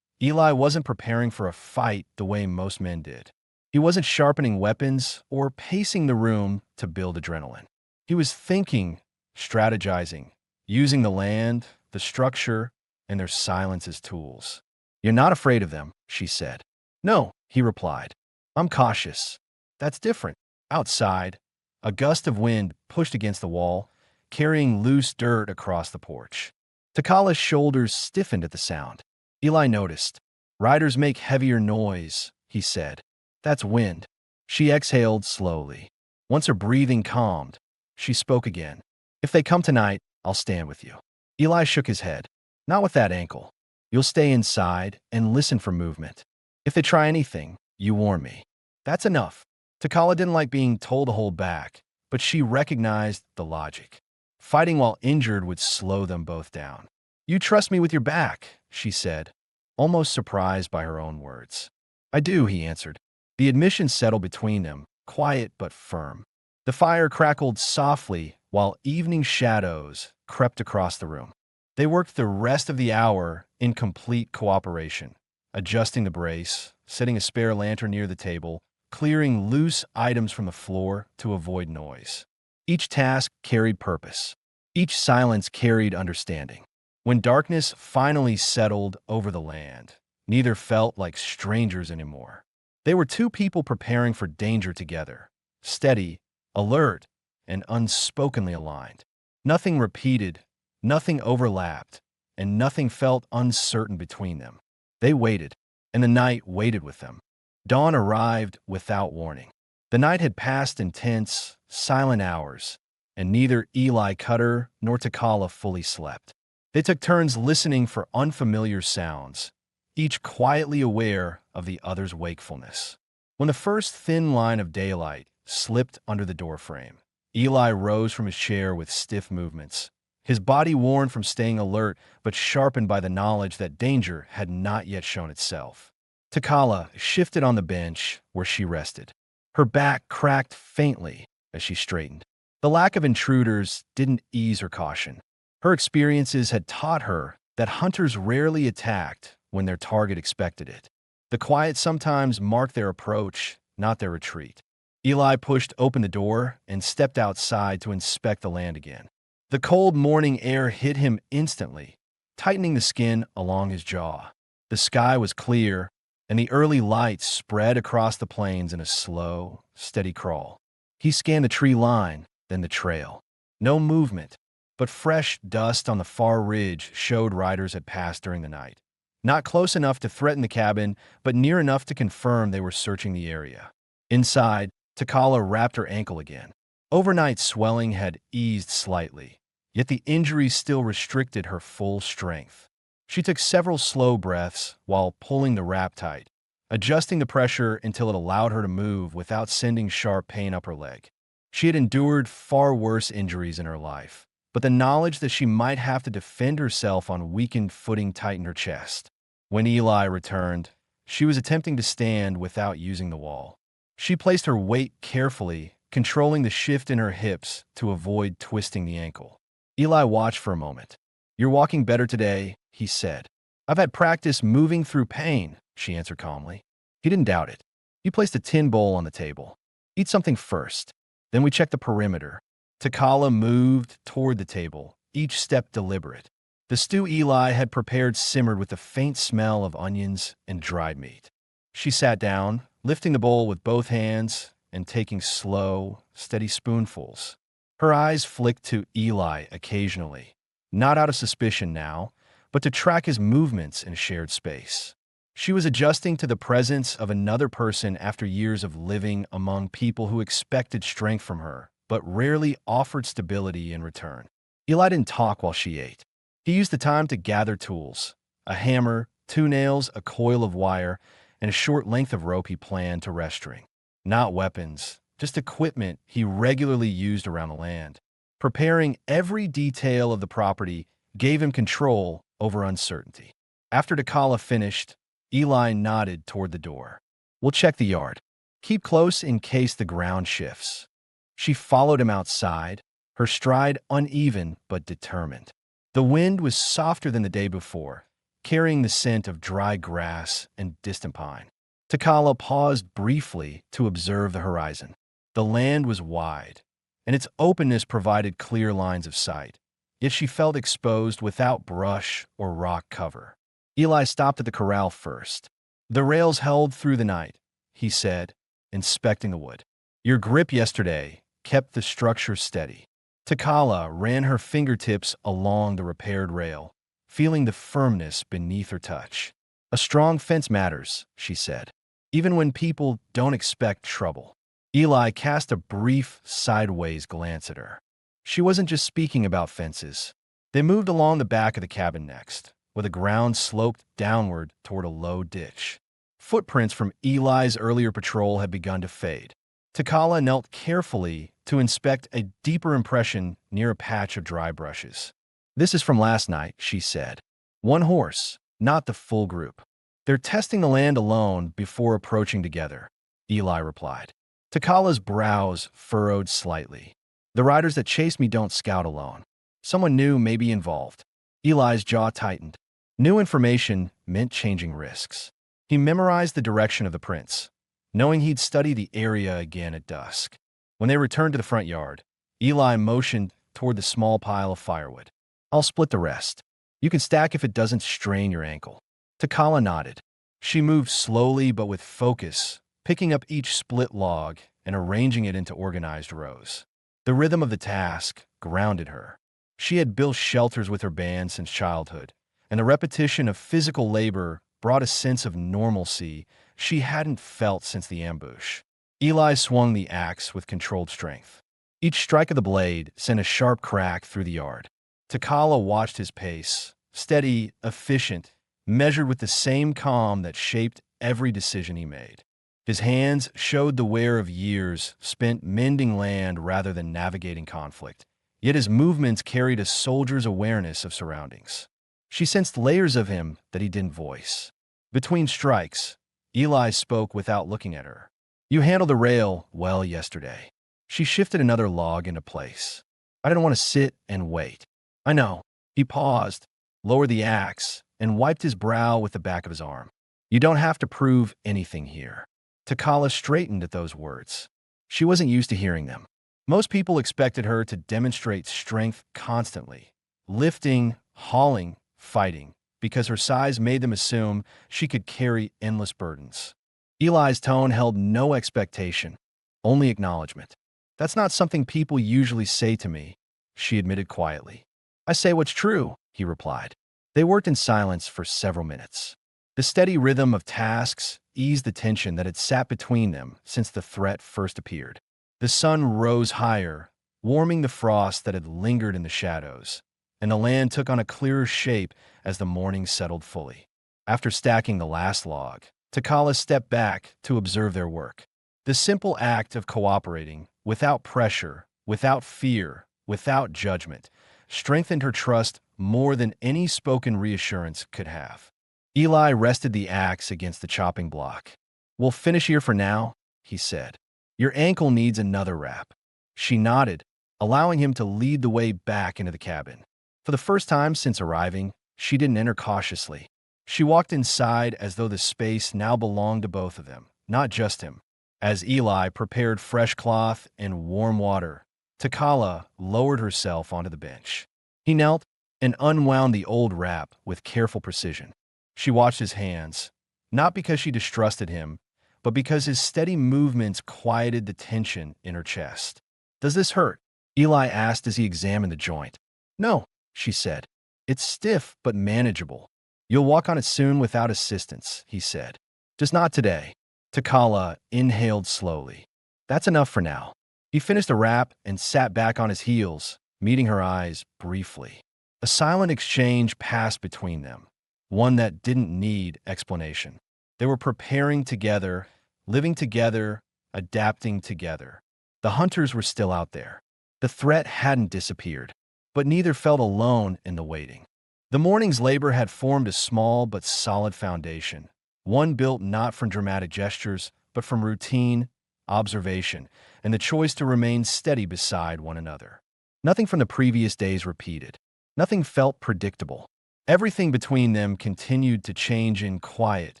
Eli wasn't preparing for a fight the way most men did. He wasn't sharpening weapons or pacing the room to build adrenaline. He was thinking, strategizing, using the land, the structure, and their silence as tools. "You're not afraid of them," she said. "No," he replied. "I'm cautious." "That's different." Outside, a gust of wind pushed against the wall, carrying loose dirt across the porch. Takala's shoulders stiffened at the sound. Eli noticed. Riders make heavier noise, he said. That's wind. She exhaled slowly. Once her breathing calmed, she spoke again. If they come tonight, I'll stand with you. Eli shook his head. Not with that ankle. You'll stay inside and listen for movement. If they try anything, you warn me. That's enough. Takala didn't like being told to hold back, but she recognized the logic. Fighting while injured would slow them both down. You trust me with your back, she said, almost surprised by her own words. I do, he answered. The admission settled between them, quiet but firm. The fire crackled softly while evening shadows crept across the room. They worked the rest of the hour in complete cooperation, adjusting the brace, setting a spare lantern near the table, clearing loose items from the floor to avoid noise. Each task carried purpose. Each silence carried understanding. When darkness finally settled over the land, neither felt like strangers anymore. They were two people preparing for danger together, steady, alert, and unspokenly aligned. Nothing repeated, nothing overlapped, and nothing felt uncertain between them. They waited, and the night waited with them. Dawn arrived without warning. The night had passed in tense, silent hours, and neither Eli Cutter nor Takala fully slept. They took turns listening for unfamiliar sounds, each quietly aware of the other's wakefulness. When the first thin line of daylight slipped under the doorframe, Eli rose from his chair with stiff movements, his body worn from staying alert but sharpened by the knowledge that danger had not yet shown itself. Takala shifted on the bench where she rested. Her back cracked faintly as she straightened. The lack of intruders didn't ease her caution. Her experiences had taught her that hunters rarely attacked when their target expected it. The quiet sometimes marked their approach, not their retreat. Eli pushed open the door and stepped outside to inspect the land again. The cold morning air hit him instantly, tightening the skin along his jaw. The sky was clear, and the early light spread across the plains in a slow, steady crawl. He scanned the tree line, then the trail. No movement, but fresh dust on the far ridge showed riders had passed during the night. Not close enough to threaten the cabin, but near enough to confirm they were searching the area. Inside, Takala wrapped her ankle again. Overnight swelling had eased slightly, yet the injury still restricted her full strength. She took several slow breaths while pulling the wrap tight, adjusting the pressure until it allowed her to move without sending sharp pain up her leg. She had endured far worse injuries in her life, but the knowledge that she might have to defend herself on weakened footing tightened her chest. When Eli returned, she was attempting to stand without using the wall. She placed her weight carefully, controlling the shift in her hips to avoid twisting the ankle. Eli watched for a moment. You're walking better today, he said. I've had practice moving through pain, she answered calmly. He didn't doubt it. He placed a tin bowl on the table. Eat something first. Then we checked the perimeter. Takala moved toward the table, each step deliberate. The stew Eli had prepared simmered with the faint smell of onions and dried meat. She sat down, lifting the bowl with both hands and taking slow, steady spoonfuls. Her eyes flicked to Eli occasionally, not out of suspicion now, but to track his movements in shared space. She was adjusting to the presence of another person after years of living among people who expected strength from her, but rarely offered stability in return. Eli didn't talk while she ate. He used the time to gather tools, a hammer, 2 nails, a coil of wire, and a short length of rope he planned to rest string. Not weapons, just equipment he regularly used around the land. Preparing every detail of the property gave him control over uncertainty. After Takala finished, Eli nodded toward the door. We'll check the yard. Keep close in case the ground shifts. She followed him outside, her stride uneven but determined. The wind was softer than the day before, carrying the scent of dry grass and distant pine. Takala paused briefly to observe the horizon. The land was wide, and its openness provided clear lines of sight, yet she felt exposed without brush or rock cover. Eli stopped at the corral first. The rails held through the night, he said, inspecting the wood. Your grip yesterday kept the structure steady. Takala ran her fingertips along the repaired rail, feeling the firmness beneath her touch. A strong fence matters, she said, even when people don't expect trouble. Eli cast a brief, sideways glance at her. She wasn't just speaking about fences. They moved along the back of the cabin next, where the ground sloped downward toward a low ditch. Footprints from Eli's earlier patrol had begun to fade. Takala knelt carefully to inspect a deeper impression near a patch of dry brushes. This is from last night, she said. One horse, not the full group. They're testing the land alone before approaching together, Eli replied. Takala's brows furrowed slightly. The riders that chase me don't scout alone. Someone new may be involved. Eli's jaw tightened. New information meant changing risks. He memorized the direction of the prints, knowing he'd study the area again at dusk. When they returned to the front yard, Eli motioned toward the small pile of firewood. I'll split the rest. You can stack if it doesn't strain your ankle. Takala nodded. She moved slowly but with focus, picking up each split log and arranging it into organized rows. The rhythm of the task grounded her. She had built shelters with her band since childhood, and the repetition of physical labor brought a sense of normalcy she hadn't felt since the ambush. Eli swung the axe with controlled strength. Each strike of the blade sent a sharp crack through the yard. Takala watched his pace, steady, efficient, measured with the same calm that shaped every decision he made. His hands showed the wear of years spent mending land rather than navigating conflict, yet his movements carried a soldier's awareness of surroundings. She sensed layers of him that he didn't voice. Between strikes, Eli spoke without looking at her. You handled the rail well yesterday. She shifted another log into place. I didn't want to sit and wait. I know. He paused, lowered the axe, and wiped his brow with the back of his arm. You don't have to prove anything here. Takala straightened at those words. She wasn't used to hearing them. Most people expected her to demonstrate strength constantly, lifting, hauling, fighting, because her size made them assume she could carry endless burdens. Eli's tone held no expectation, only acknowledgement. That's not something people usually say to me, she admitted quietly. I say what's true, he replied. They worked in silence for several minutes. The steady rhythm of tasks eased the tension that had sat between them since the threat first appeared. The sun rose higher, warming the frost that had lingered in the shadows, and the land took on a clearer shape as the morning settled fully. After stacking the last log, Takala stepped back to observe their work. The simple act of cooperating, without pressure, without fear, without judgment, strengthened her trust more than any spoken reassurance could have. Eli rested the axe against the chopping block. We'll finish here for now, he said. Your ankle needs another wrap. She nodded, allowing him to lead the way back into the cabin. For the first time since arriving, she didn't enter cautiously. She walked inside as though the space now belonged to both of them, not just him. As Eli prepared fresh cloth and warm water, Takala lowered herself onto the bench. He knelt and unwound the old wrap with careful precision. She watched his hands, not because she distrusted him, but because his steady movements quieted the tension in her chest. Does this hurt? Eli asked as he examined the joint. No, she said. It's stiff but manageable. You'll walk on it soon without assistance, he said. Just not today. Takala inhaled slowly. That's enough for now. He finished the wrap and sat back on his heels, meeting her eyes briefly. A silent exchange passed between them, one that didn't need explanation. They were preparing together, living together, adapting together. The hunters were still out there. The threat hadn't disappeared, but neither felt alone in the waiting. The morning's labor had formed a small but solid foundation, one built not from dramatic gestures, but from routine, observation, and the choice to remain steady beside one another. Nothing from the previous days repeated. Nothing felt predictable. Everything between them continued to change in quiet,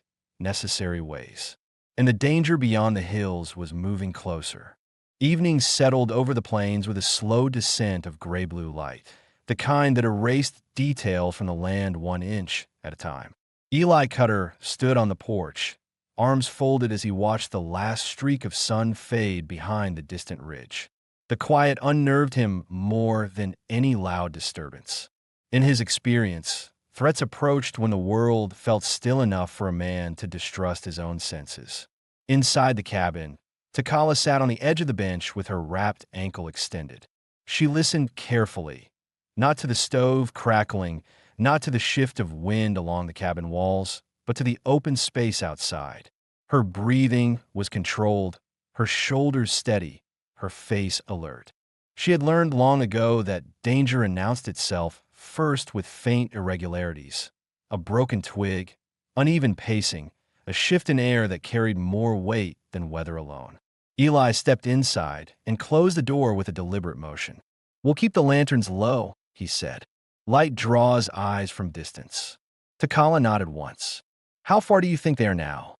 necessary ways. And the danger beyond the hills was moving closer. Evening settled over the plains with a slow descent of gray-blue light, the kind that erased detail from the land 1 inch at a time. Eli Cutter stood on the porch, arms folded as he watched the last streak of sun fade behind the distant ridge. The quiet unnerved him more than any loud disturbance. In his experience, Threats approached when the world felt still enough for a man to distrust his own senses. Inside the cabin, Takala sat on the edge of the bench with her wrapped ankle extended. She listened carefully, not to the stove crackling, not to the shift of wind along the cabin walls, but to the open space outside. Her breathing was controlled, her shoulders steady, her face alert. She had learned long ago that danger announced itself first with faint irregularities, a broken twig, uneven pacing, a shift in air that carried more weight than weather alone. Eli stepped inside and closed the door with a deliberate motion. "We'll keep the lanterns low," he said. "Light draws eyes from distance." Takala nodded once. "How far do you think they are now?"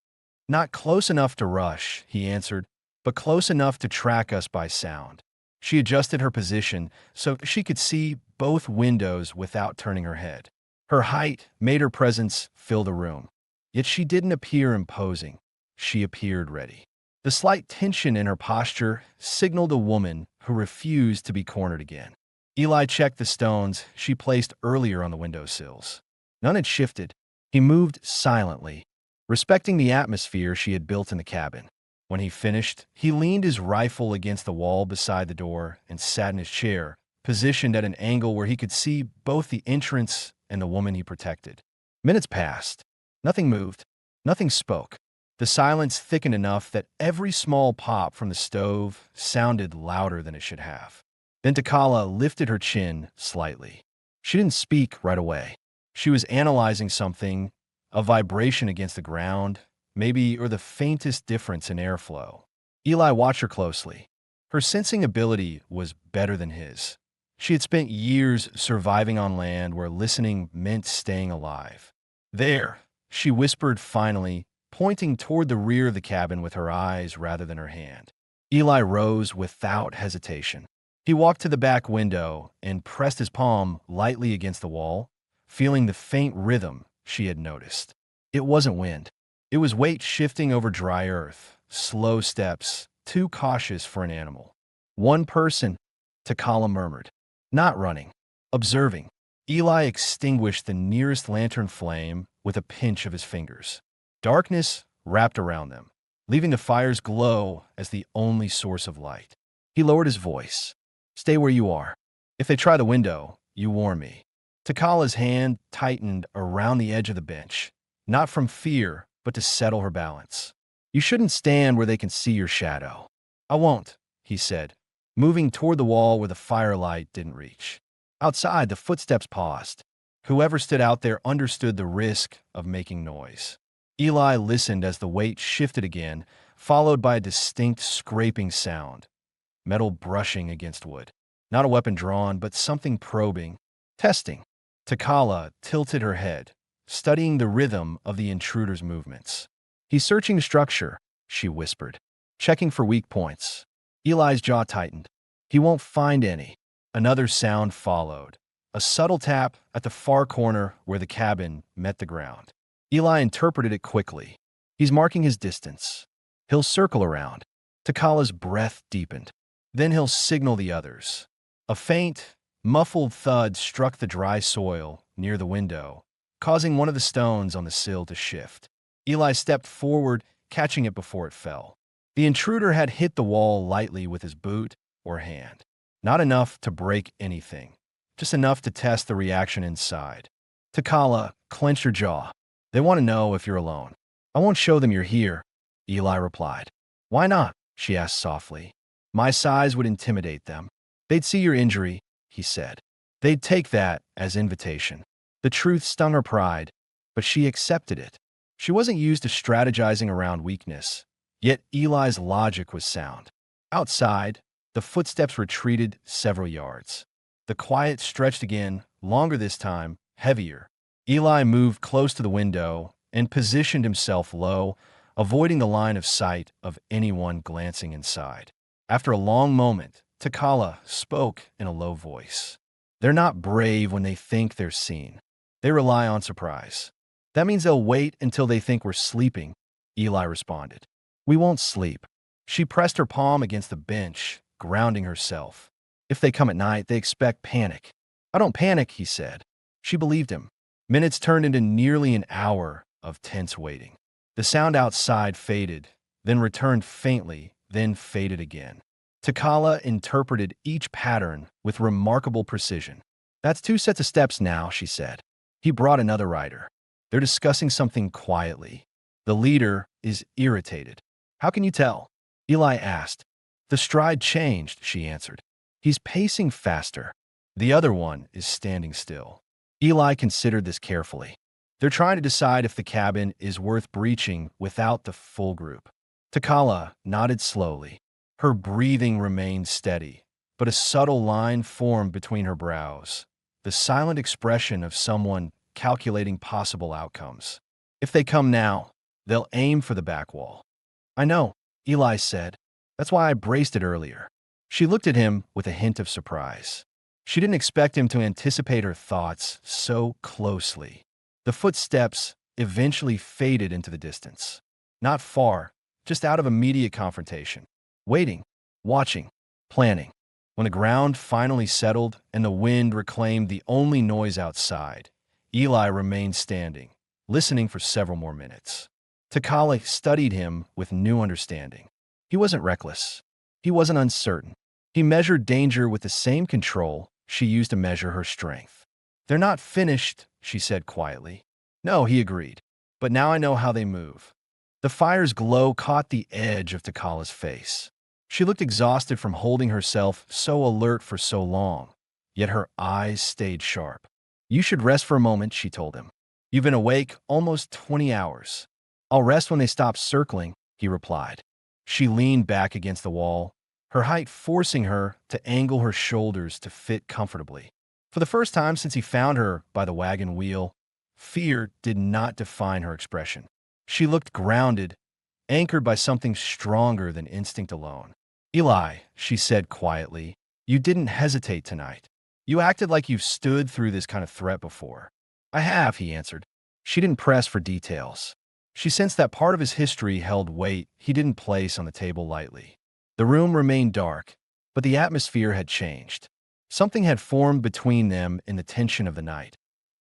"Not close enough to rush," he answered, "but close enough to track us by sound." She adjusted her position so she could see both windows without turning her head. Her height made her presence fill the room. Yet she didn't appear imposing. She appeared ready. The slight tension in her posture signaled a woman who refused to be cornered again. Eli checked the stones she placed earlier on the windowsills. None had shifted. He moved silently, respecting the atmosphere she had built in the cabin. When he finished, he leaned his rifle against the wall beside the door and sat in his chair, positioned at an angle where he could see both the entrance and the woman he protected. Minutes passed. Nothing moved. Nothing spoke. The silence thickened enough that every small pop from the stove sounded louder than it should have. Then Takala lifted her chin slightly. She didn't speak right away. She was analyzing something, a vibration against the ground, maybe, or the faintest difference in airflow. Eli watched her closely. Her sensing ability was better than his. She had spent years surviving on land where listening meant staying alive. "There," she whispered finally, pointing toward the rear of the cabin with her eyes rather than her hand. Eli rose without hesitation. He walked to the back window and pressed his palm lightly against the wall, feeling the faint rhythm she had noticed. It wasn't wind. It was weight shifting over dry earth, slow steps, too cautious for an animal. "One person," Takala murmured. "Not running. Observing." Eli extinguished the nearest lantern flame with a pinch of his fingers. Darkness wrapped around them, leaving the fire's glow as the only source of light. He lowered his voice. "Stay where you are. If they try the window, you warn me." Takala's hand tightened around the edge of the bench, not from fear, but to settle her balance. "You shouldn't stand where they can see your shadow." "I won't," he said, moving toward the wall where the firelight didn't reach. Outside, the footsteps paused. Whoever stood out there understood the risk of making noise. Eli listened as the weight shifted again, followed by a distinct scraping sound, metal brushing against wood. Not a weapon drawn, but something probing, testing. Takala tilted her head, studying the rhythm of the intruder's movements. "He's searching the structure," she whispered, "checking for weak points." Eli's jaw tightened. "He won't find any." Another sound followed, a subtle tap at the far corner where the cabin met the ground. Eli interpreted it quickly. "He's marking his distance. He'll circle around." Takala's breath deepened. "Then he'll signal the others." A faint, muffled thud struck the dry soil near the window, causing one of the stones on the sill to shift. Eli stepped forward, catching it before it fell. The intruder had hit the wall lightly with his boot or hand. Not enough to break anything, just enough to test the reaction inside. Takala clenched her jaw. "They want to know if you're alone." "I won't show them you're here," Eli replied. "Why not?" she asked softly. "My size would intimidate them. They'd see your injury," he said. "They'd take that as invitation." The truth stung her pride, but she accepted it. She wasn't used to strategizing around weakness, yet Eli's logic was sound. Outside, the footsteps retreated several yards. The quiet stretched again, longer this time, heavier. Eli moved close to the window and positioned himself low, avoiding the line of sight of anyone glancing inside. After a long moment, Takala spoke in a low voice. "They're not brave when they think they're seen. They rely on surprise." "That means they'll wait until they think we're sleeping," Eli responded. "We won't sleep." She pressed her palm against the bench, grounding herself. "If they come at night, they expect panic." "I don't panic," he said. She believed him. Minutes turned into nearly an hour of tense waiting. The sound outside faded, then returned faintly, then faded again. Takala interpreted each pattern with remarkable precision. "That's 2 sets of steps now," she said. He brought another rider. They're discussing something quietly. The leader is irritated. "How can you tell?" Eli asked. "The stride changed," she answered. "He's pacing faster. The other one is standing still." Eli considered this carefully. They're trying to decide if the cabin is worth breaching without the full group. Takala nodded slowly. Her breathing remained steady, but a subtle line formed between her brows, the silent expression of someone calculating possible outcomes. "If they come now, they'll aim for the back wall." "I know," Eli said. "That's why I braced it earlier." She looked at him with a hint of surprise. She didn't expect him to anticipate her thoughts so closely. The footsteps eventually faded into the distance. Not far, just out of immediate confrontation. Waiting, watching, planning. When the ground finally settled and the wind reclaimed the only noise outside, Eli remained standing, listening for several more minutes. Takala studied him with new understanding. He wasn't reckless. He wasn't uncertain. He measured danger with the same control she used to measure her strength. "They're not finished," she said quietly. "No," he agreed. "But now I know how they move." The fire's glow caught the edge of Takala's face. She looked exhausted from holding herself so alert for so long, yet her eyes stayed sharp. "You should rest for a moment," she told him. "You've been awake almost 20 hours. "I'll rest when they stop circling," he replied. She leaned back against the wall, her height forcing her to angle her shoulders to fit comfortably. For the first time since he found her by the wagon wheel, fear did not define her expression. She looked grounded, anchored by something stronger than instinct alone. "Eli," she said quietly, "you didn't hesitate tonight. You acted like you've stood through this kind of threat before." "I have," he answered. She didn't press for details. She sensed that part of his history held weight he didn't place on the table lightly. The room remained dark, but the atmosphere had changed. Something had formed between them in the tension of the night,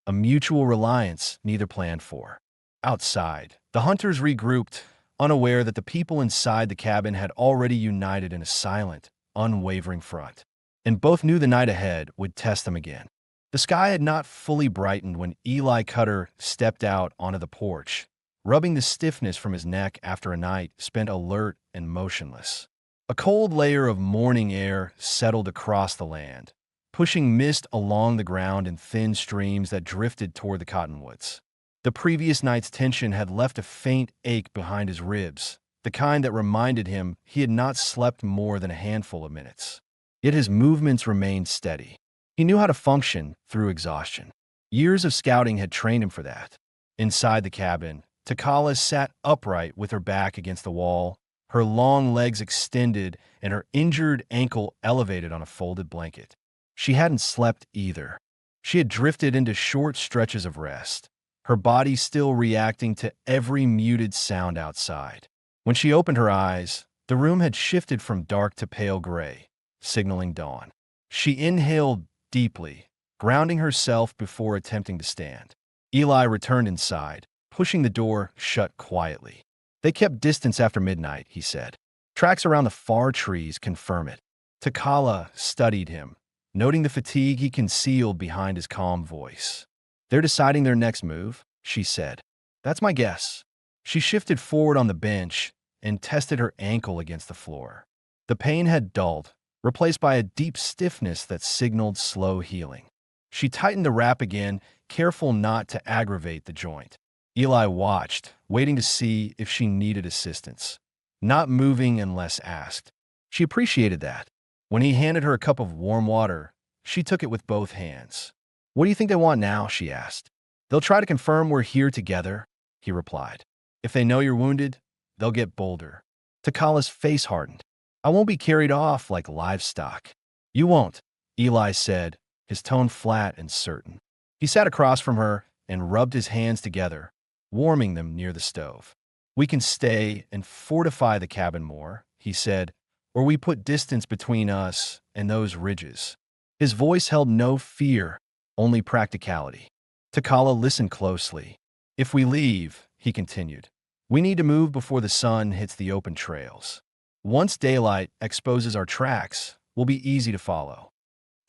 a mutual reliance neither planned for. Outside, the hunters regrouped, unaware that the people inside the cabin had already united in a silent, unwavering front. And both knew the night ahead would test them again. The sky had not fully brightened when Eli Cutter stepped out onto the porch, rubbing the stiffness from his neck after a night spent alert and motionless. A cold layer of morning air settled across the land, pushing mist along the ground in thin streams that drifted toward the cottonwoods. The previous night's tension had left a faint ache behind his ribs, the kind that reminded him he had not slept more than a handful of minutes. Yet his movements remained steady. He knew how to function through exhaustion. Years of scouting had trained him for that. Inside the cabin, Takala sat upright with her back against the wall, her long legs extended and her injured ankle elevated on a folded blanket. She hadn't slept either. She had drifted into short stretches of rest, her body still reacting to every muted sound outside. When she opened her eyes, the room had shifted from dark to pale gray, signaling dawn. She inhaled deeply, grounding herself before attempting to stand. Eli returned inside, pushing the door shut quietly. "They kept distance after midnight," he said. "Tracks around the far trees confirm it." Takala studied him, noting the fatigue he concealed behind his calm voice. "They're deciding their next move," she said. "That's my guess." She shifted forward on the bench and tested her ankle against the floor. The pain had dulled, replaced by a deep stiffness that signaled slow healing. She tightened the wrap again, careful not to aggravate the joint. Eli watched, waiting to see if she needed assistance, not moving unless asked. She appreciated that. When he handed her a cup of warm water, she took it with both hands. "What do you think they want now?" she asked. "They'll try to confirm we're here together," he replied. "If they know you're wounded, they'll get bolder." Takala's face hardened. "I won't be carried off like livestock." "You won't," Eli said, his tone flat and certain. He sat across from her and rubbed his hands together, warming them near the stove. "We can stay and fortify the cabin more," he said, "or we put distance between us and those ridges." His voice held no fear, only practicality. Takala listened closely. If we leave, he continued, we need to move before the sun hits the open trails. Once daylight exposes our tracks, we'll be easy to follow.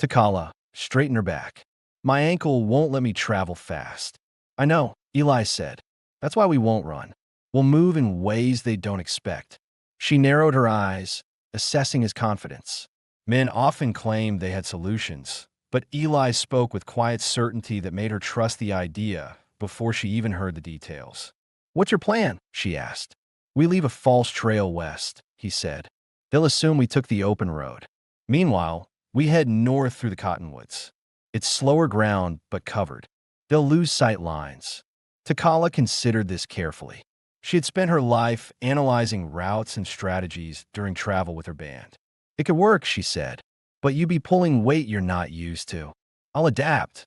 Takala straightened her back. My ankle won't let me travel fast. I know, Eli said. That's why we won't run. We'll move in ways they don't expect. She narrowed her eyes, assessing his confidence. Men often claimed they had solutions, but Eli spoke with quiet certainty that made her trust the idea before she even heard the details. What's your plan? She asked. We leave a false trail west, he said. They'll assume we took the open road. Meanwhile, we head north through the cottonwoods. It's slower ground, but covered. They'll lose sight lines. Takala considered this carefully. She had spent her life analyzing routes and strategies during travel with her band. It could work, she said, but you'd be pulling weight you're not used to. I'll adapt,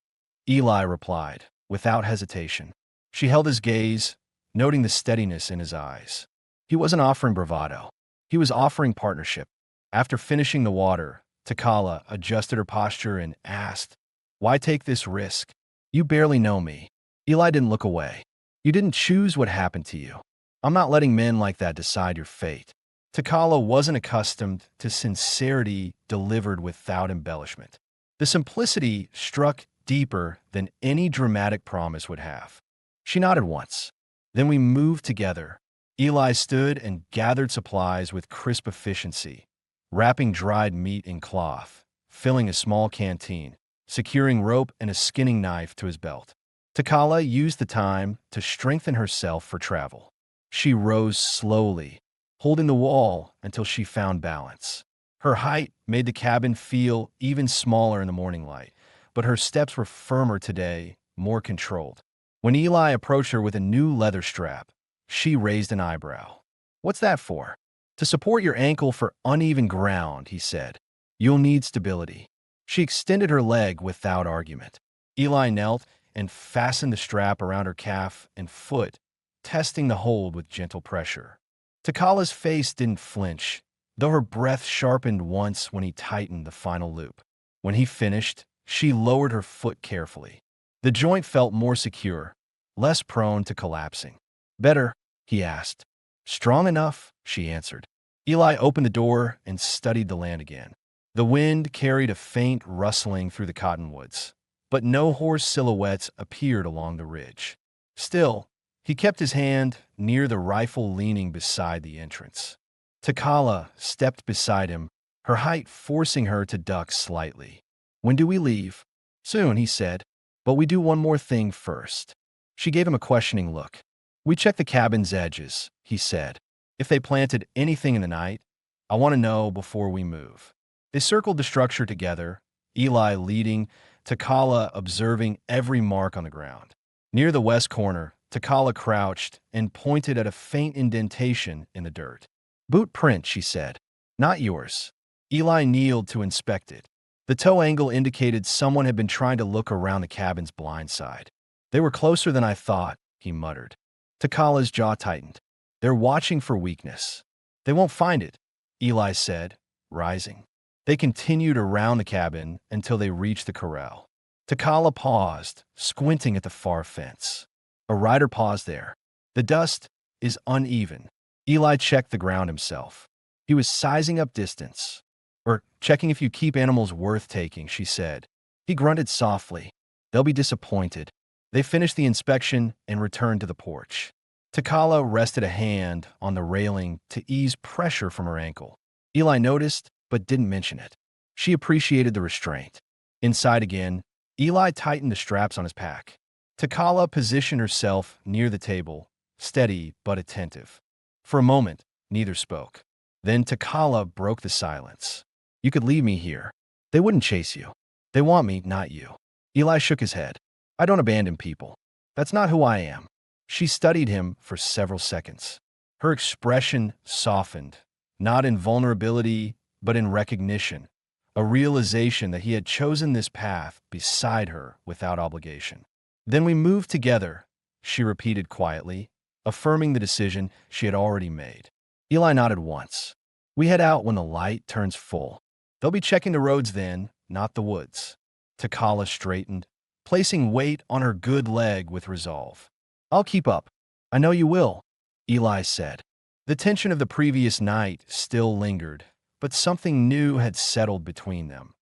Eli replied, without hesitation. She held his gaze, noting the steadiness in his eyes. He wasn't offering bravado. He was offering partnership. After finishing the water, Takala adjusted her posture and asked, why take this risk? You barely know me. Eli didn't look away. You didn't choose what happened to you. I'm not letting men like that decide your fate. Takala wasn't accustomed to sincerity delivered without embellishment. The simplicity struck deeper than any dramatic promise would have. She nodded once. Then we moved together. Eli stood and gathered supplies with crisp efficiency, wrapping dried meat in cloth, filling a small canteen, securing rope and a skinning knife to his belt. Takala used the time to strengthen herself for travel. She rose slowly, holding the wall until she found balance. Her height made the cabin feel even smaller in the morning light, but her steps were firmer today, more controlled. When Eli approached her with a new leather strap, she raised an eyebrow. What's that for? To support your ankle for uneven ground, he said. You'll need stability. She extended her leg without argument. Eli knelt and fastened the strap around her calf and foot, testing the hold with gentle pressure. Takala's face didn't flinch, though her breath sharpened once when he tightened the final loop. When he finished, she lowered her foot carefully. The joint felt more secure, less prone to collapsing. Better, he asked. Strong enough, she answered. Eli opened the door and studied the land again. The wind carried a faint rustling through the cottonwoods, but no horse silhouettes appeared along the ridge. Still, he kept his hand near the rifle leaning beside the entrance. Takala stepped beside him, her height forcing her to duck slightly. When do we leave? Soon, he said, but we do one more thing first. She gave him a questioning look. We check the cabin's edges, he said. If they planted anything in the night, I want to know before we move. They circled the structure together, Eli leading, Takala observing every mark on the ground. Near the west corner, Takala crouched and pointed at a faint indentation in the dirt. Boot print, she said. Not yours. Eli kneeled to inspect it. The toe angle indicated someone had been trying to look around the cabin's blind side. They were closer than I thought, he muttered. Takala's jaw tightened. They're watching for weakness. They won't find it, Eli said, rising. They continued around the cabin until they reached the corral. Takala paused, squinting at the far fence. A rider paused there. The dust is uneven. Eli checked the ground himself. He was sizing up distance. Or checking if you keep animals worth taking, she said. He grunted softly. They'll be disappointed. They finished the inspection and returned to the porch. Takala rested a hand on the railing to ease pressure from her ankle. Eli noticed, but didn't mention it. She appreciated the restraint. Inside again, Eli tightened the straps on his pack. Takala positioned herself near the table, steady but attentive. For a moment, neither spoke. Then Takala broke the silence. You could leave me here. They wouldn't chase you. They want me, not you. Eli shook his head. I don't abandon people. That's not who I am. She studied him for several seconds. Her expression softened, not in vulnerability, but in recognition, a realization that he had chosen this path beside her without obligation. Then we moved together, she repeated quietly, affirming the decision she had already made. Eli nodded once. We head out when the light turns full. They'll be checking the roads then, not the woods. Takala straightened. placing weight on her good leg with resolve. "I'll keep up. I know you will," Eli said. The tension of the previous night still lingered, but something new had settled between them.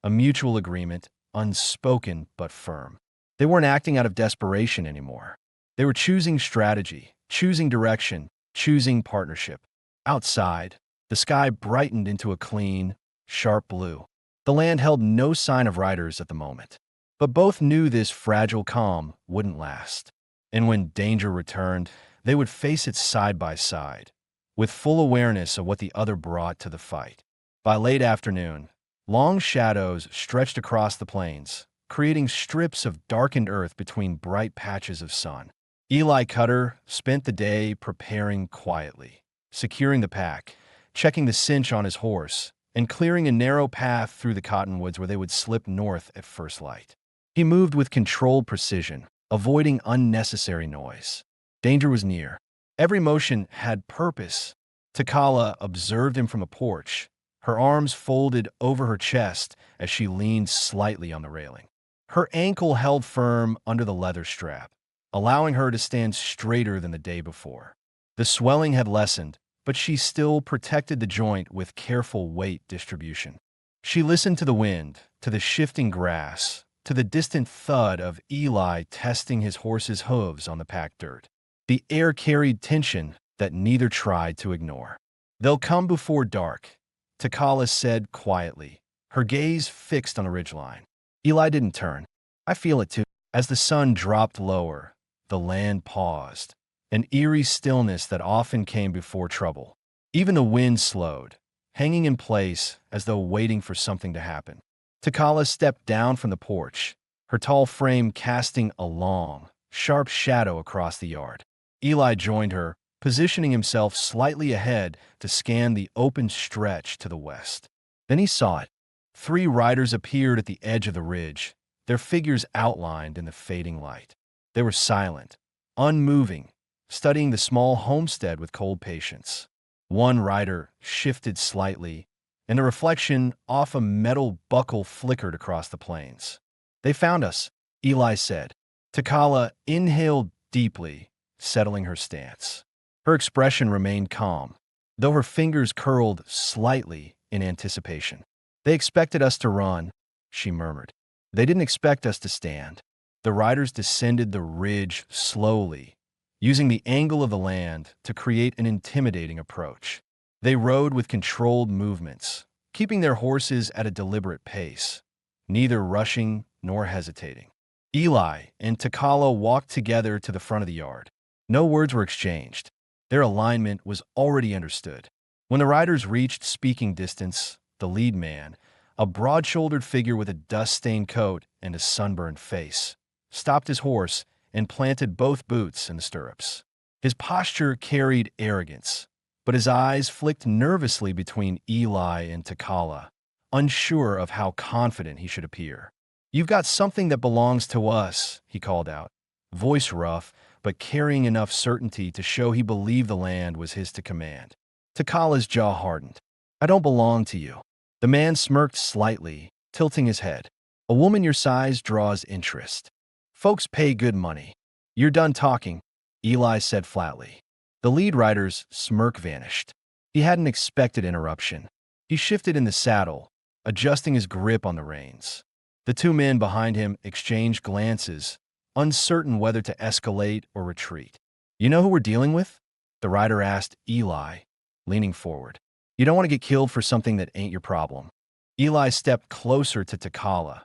A mutual agreement, unspoken but firm. They weren't acting out of desperation anymore. They were choosing strategy, choosing direction, choosing partnership. Outside, the sky brightened into a clean, sharp blue. The land held no sign of riders at the moment. But both knew this fragile calm wouldn't last. And when danger returned, they would face it side by side, with full awareness of what the other brought to the fight. By late afternoon, long shadows stretched across the plains, creating strips of darkened earth between bright patches of sun. Eli Cutter spent the day preparing quietly, securing the pack, checking the cinch on his horse, and clearing a narrow path through the cottonwoods where they would slip north at first light. He moved with controlled precision, avoiding unnecessary noise. Danger was near. Every motion had purpose. Takala observed him from a porch, her arms folded over her chest as she leaned slightly on the railing. Her ankle held firm under the leather strap, allowing her to stand straighter than the day before. The swelling had lessened, but she still protected the joint with careful weight distribution. She listened to the wind, to the shifting grass, to the distant thud of Eli testing his horse's hooves on the packed dirt. The air carried tension that neither tried to ignore. "They'll come before dark," Takala said quietly, her gaze fixed on the ridgeline. Eli didn't turn. "I feel it too." As the sun dropped lower, the land paused, an eerie stillness that often came before trouble. Even the wind slowed, hanging in place as though waiting for something to happen. Takala stepped down from the porch, her tall frame casting a long, sharp shadow across the yard. Eli joined her, positioning himself slightly ahead to scan the open stretch to the west. Then he saw it. 3 riders appeared at the edge of the ridge, their figures outlined in the fading light. They were silent, unmoving, studying the small homestead with cold patience. One rider shifted slightly, and a reflection off a metal buckle flickered across the plains. "They found us," Eli said. Takala inhaled deeply, settling her stance. Her expression remained calm, though her fingers curled slightly in anticipation. "They expected us to run," she murmured. "They didn't expect us to stand." The riders descended the ridge slowly, using the angle of the land to create an intimidating approach. They rode with controlled movements, keeping their horses at a deliberate pace, neither rushing nor hesitating. Eli and Takala walked together to the front of the yard. No words were exchanged. Their alignment was already understood. When the riders reached speaking distance, the lead man, a broad-shouldered figure with a dust-stained coat and a sunburned face, stopped his horse and planted both boots in the stirrups. His posture carried arrogance, but his eyes flicked nervously between Eli and Takala, unsure of how confident he should appear. "You've got something that belongs to us," he called out, voice rough, but carrying enough certainty to show he believed the land was his to command. Takala's jaw hardened. "I don't belong to you." The man smirked slightly, tilting his head. "A woman your size draws interest. Folks pay good money." "You're done talking," Eli said flatly. The lead rider's smirk vanished. He hadn't expected interruption. He shifted in the saddle, adjusting his grip on the reins. The 2 men behind him exchanged glances, uncertain whether to escalate or retreat. "You know who we're dealing with?" the rider asked Eli, leaning forward. "You don't want to get killed for something that ain't your problem." Eli stepped closer to Takala,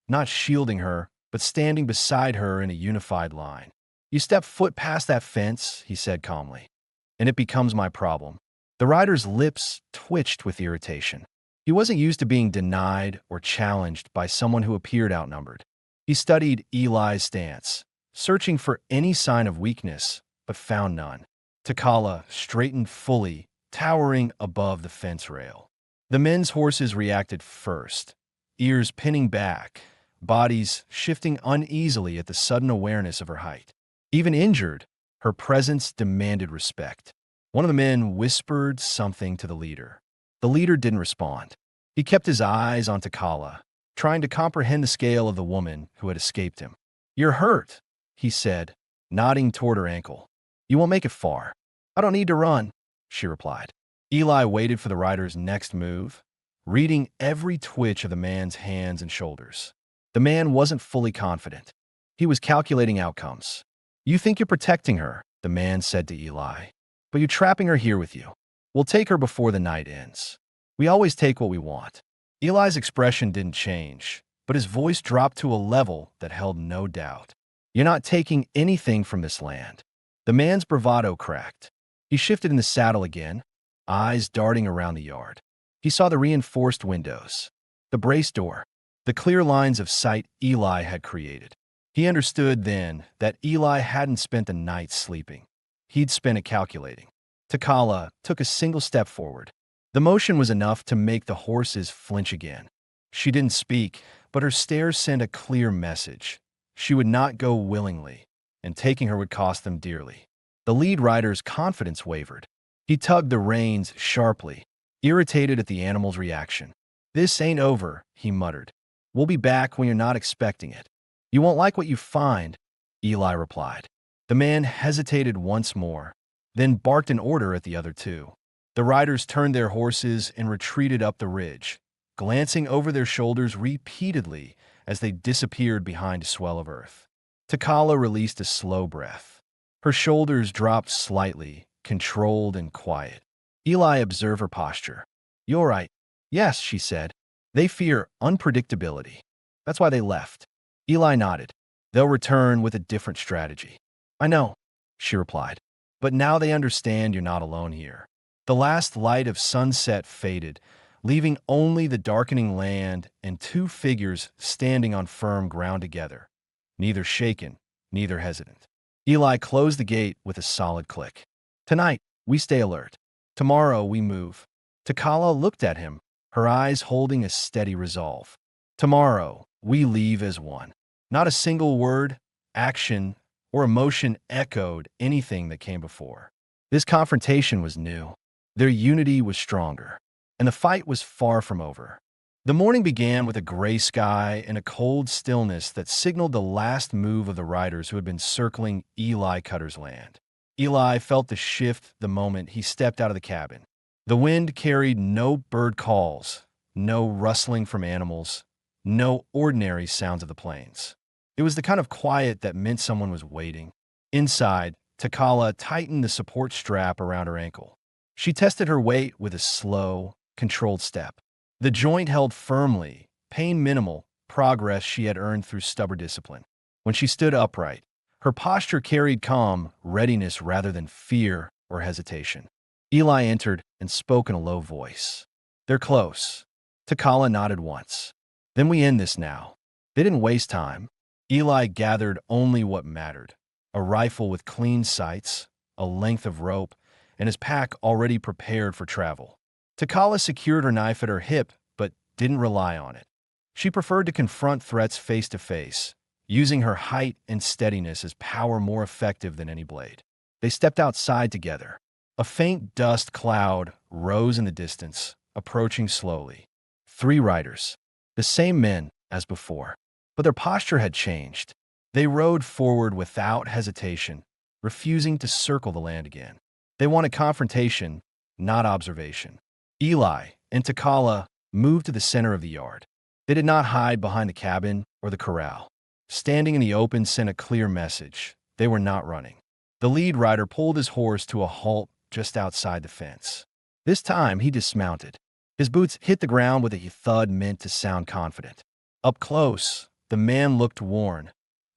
not shielding her, but standing beside her in a unified line. "You step foot past that fence," he said calmly, "and it becomes my problem." The rider's lips twitched with irritation. He wasn't used to being denied or challenged by someone who appeared outnumbered. He studied Eli's stance, searching for any sign of weakness, but found none. Takala straightened fully, towering above the fence rail. The men's horses reacted first, ears pinning back, bodies shifting uneasily at the sudden awareness of her height. Even injured, her presence demanded respect. One of the men whispered something to the leader. The leader didn't respond. He kept his eyes on Takala, trying to comprehend the scale of the woman who had escaped him. "You're hurt," he said, nodding toward her ankle. "You won't make it far." "I don't need to run," she replied. Eli waited for the rider's next move, reading every twitch of the man's hands and shoulders. The man wasn't fully confident. He was calculating outcomes. "You think you're protecting her," the man said to Eli, "but you're trapping her here with you. We'll take her before the night ends. We always take what we want." Eli's expression didn't change, but his voice dropped to a level that held no doubt. "You're not taking anything from this land." The man's bravado cracked. He shifted in the saddle again, eyes darting around the yard. He saw the reinforced windows, the brace door, the clear lines of sight Eli had created. He understood then that Eli hadn't spent the night sleeping. He'd spent it calculating. Takala took a single step forward. The motion was enough to make the horses flinch again. She didn't speak, but her stare sent a clear message. She would not go willingly, and taking her would cost them dearly. The lead rider's confidence wavered. He tugged the reins sharply, irritated at the animal's reaction. "This ain't over," he muttered. "We'll be back when you're not expecting it." "You won't like what you find," Eli replied. The man hesitated once more, then barked an order at the other two. The riders turned their horses and retreated up the ridge, glancing over their shoulders repeatedly as they disappeared behind a swell of earth. Takala released a slow breath. Her shoulders dropped slightly, controlled and quiet. Eli observed her posture. "You all right?" "Yes," she said. "They fear unpredictability. That's why they left." Eli nodded. "They'll return with a different strategy." "I know," she replied. "But now they understand you're not alone here." The last light of sunset faded, leaving only the darkening land and two figures standing on firm ground together, neither shaken, neither hesitant. Eli closed the gate with a solid click. "Tonight, we stay alert. Tomorrow, we move." Takala looked at him, her eyes holding a steady resolve. "Tomorrow, we leave as one." Not a single word, action, or emotion echoed anything that came before. This confrontation was new. Their unity was stronger, and the fight was far from over. The morning began with a gray sky and a cold stillness that signaled the last move of the riders who had been circling Eli Cutter's land. Eli felt the shift the moment he stepped out of the cabin. The wind carried no bird calls, no rustling from animals, no ordinary sounds of the plains. It was the kind of quiet that meant someone was waiting. Inside, Takala tightened the support strap around her ankle. She tested her weight with a slow, controlled step. The joint held firmly, pain minimal, progress she had earned through stubborn discipline. When she stood upright, her posture carried calm, readiness rather than fear or hesitation. Eli entered and spoke in a low voice. "They're close." Takala nodded once. "Then we end this now." They didn't waste time. Eli gathered only what mattered: a rifle with clean sights, a length of rope, and his pack already prepared for travel. Takala secured her knife at her hip, but didn't rely on it. She preferred to confront threats face to face, using her height and steadiness as power more effective than any blade. They stepped outside together. A faint dust cloud rose in the distance, approaching slowly. 3 riders, the same men as before, but their posture had changed. They rode forward without hesitation, refusing to circle the land again. They wanted confrontation, not observation. Eli and Takala moved to the center of the yard. They did not hide behind the cabin or the corral. Standing in the open sent a clear message. They were not running. The lead rider pulled his horse to a halt just outside the fence. This time, he dismounted. His boots hit the ground with a thud meant to sound confident. Up close, the man looked worn,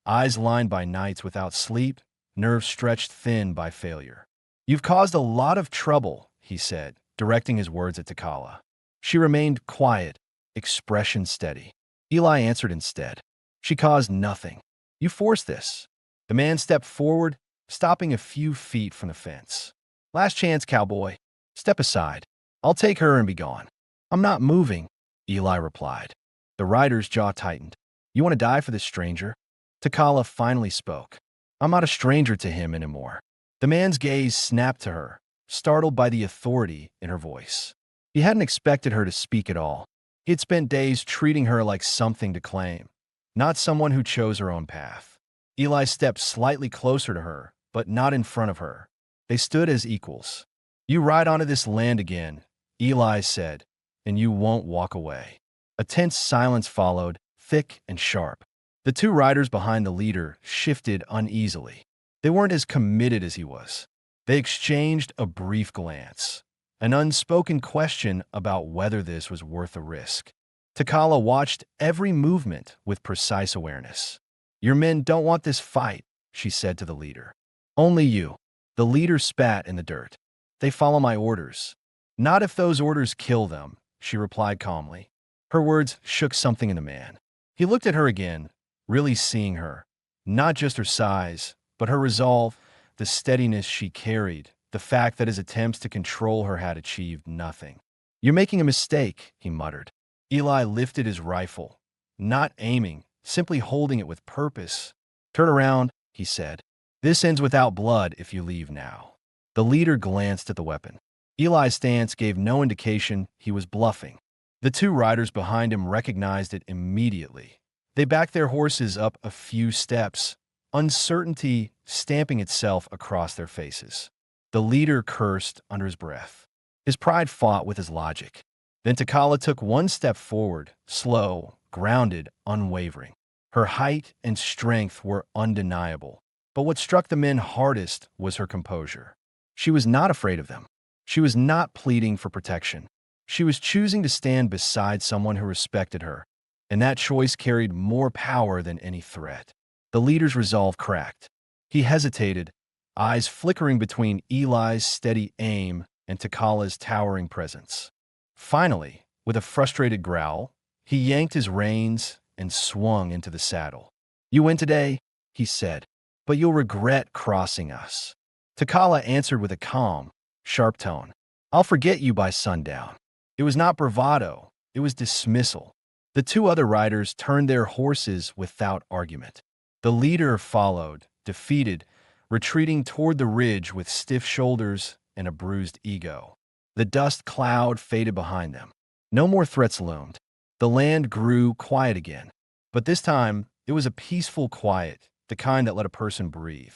eyes lined by nights without sleep, nerves stretched thin by failure. "You've caused a lot of trouble," he said, directing his words at Takala. She remained quiet, expression steady. Eli answered instead. "She caused nothing. You forced this." The man stepped forward, stopping a few feet from the fence. "Last chance, cowboy. Step aside. I'll take her and be gone." "I'm not moving," Eli replied. The rider's jaw tightened. "You want to die for this stranger?" Takala finally spoke. "I'm not a stranger to him anymore." The man's gaze snapped to her, startled by the authority in her voice. He hadn't expected her to speak at all. He had spent days treating her like something to claim, not someone who chose her own path. Eli stepped slightly closer to her, but not in front of her. They stood as equals. "You ride onto this land again," Eli said, "and you won't walk away." A tense silence followed, thick and sharp. The two riders behind the leader shifted uneasily. They weren't as committed as he was. They exchanged a brief glance, an unspoken question about whether this was worth the risk. Takala watched every movement with precise awareness. "Your men don't want this fight," she said to the leader. "Only you." The leader spat in the dirt. "They follow my orders." "Not if those orders kill them," she replied calmly. Her words shook something in the man. He looked at her again, really seeing her, not just her size, but her resolve, the steadiness she carried, the fact that his attempts to control her had achieved nothing. "You're making a mistake," he muttered. Eli lifted his rifle, not aiming, simply holding it with purpose. "Turn around," he said. "This ends without blood if you leave now." The leader glanced at the weapon. Eli's stance gave no indication he was bluffing. The two riders behind him recognized it immediately. They backed their horses up a few steps, uncertainty stamping itself across their faces. The leader cursed under his breath. His pride fought with his logic. Then Takala took one step forward, slow, grounded, unwavering. Her height and strength were undeniable. But what struck the men hardest was her composure. She was not afraid of them. She was not pleading for protection. She was choosing to stand beside someone who respected her, and that choice carried more power than any threat. The leader's resolve cracked. He hesitated, eyes flickering between Eli's steady aim and Takala's towering presence. Finally, with a frustrated growl, he yanked his reins and swung into the saddle. "You win today," he said, "but you'll regret crossing us." Takala answered with a calm, sharp tone. "I'll forget you by sundown." It was not bravado, it was dismissal. The two other riders turned their horses without argument. The leader followed, defeated, retreating toward the ridge with stiff shoulders and a bruised ego. The dust cloud faded behind them. No more threats loomed. The land grew quiet again. But this time, it was a peaceful quiet, the kind that let a person breathe.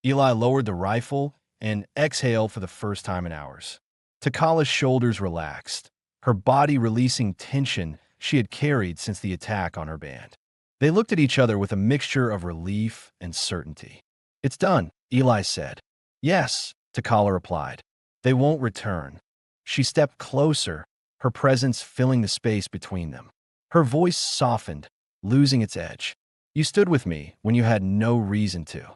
Eli lowered the rifle and exhaled for the first time in hours. Takala's shoulders relaxed, her body releasing tension she had carried since the attack on her band. They looked at each other with a mixture of relief and certainty. "It's done," Eli said. "Yes," Takala replied. "They won't return." She stepped closer, her presence filling the space between them. Her voice softened, losing its edge. "You stood with me when you had no reason to."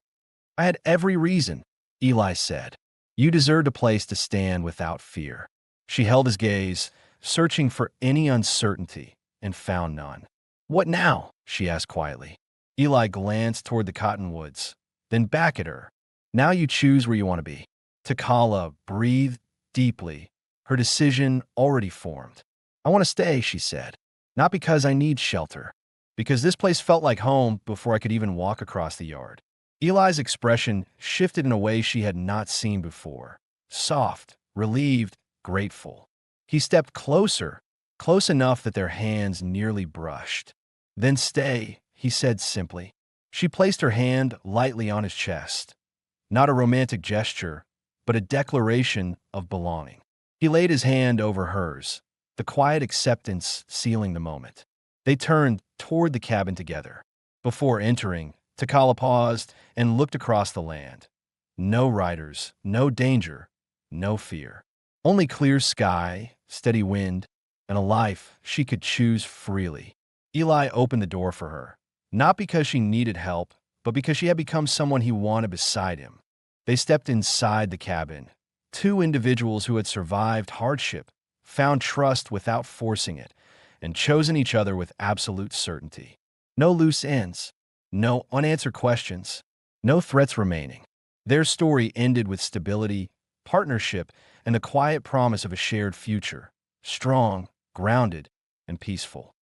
"I had every reason," Eli said. "You deserved a place to stand without fear." She held his gaze, searching for any uncertainty, and found none. "What now?" she asked quietly. Eli glanced toward the cottonwoods, then back at her. "Now you choose where you want to be." Takala breathed deeply, her decision already formed. "I want to stay," she said. "Not because I need shelter. Because this place felt like home before I could even walk across the yard." Eli's expression shifted in a way she had not seen before. Soft, relieved, grateful. He stepped closer, close enough that their hands nearly brushed. "Then stay," he said simply. She placed her hand lightly on his chest. Not a romantic gesture, but a declaration of belonging. He laid his hand over hers, the quiet acceptance sealing the moment. They turned toward the cabin together. Before entering, Takala paused and looked across the land. No riders, no danger, no fear. Only clear sky, steady wind, and a life she could choose freely. Eli opened the door for her, not because she needed help, but because she had become someone he wanted beside him. They stepped inside the cabin, two individuals who had survived hardship, found trust without forcing it, and chosen each other with absolute certainty. No loose ends, no unanswered questions, no threats remaining. Their story ended with stability, partnership, and the quiet promise of a shared future, strong, grounded, and peaceful.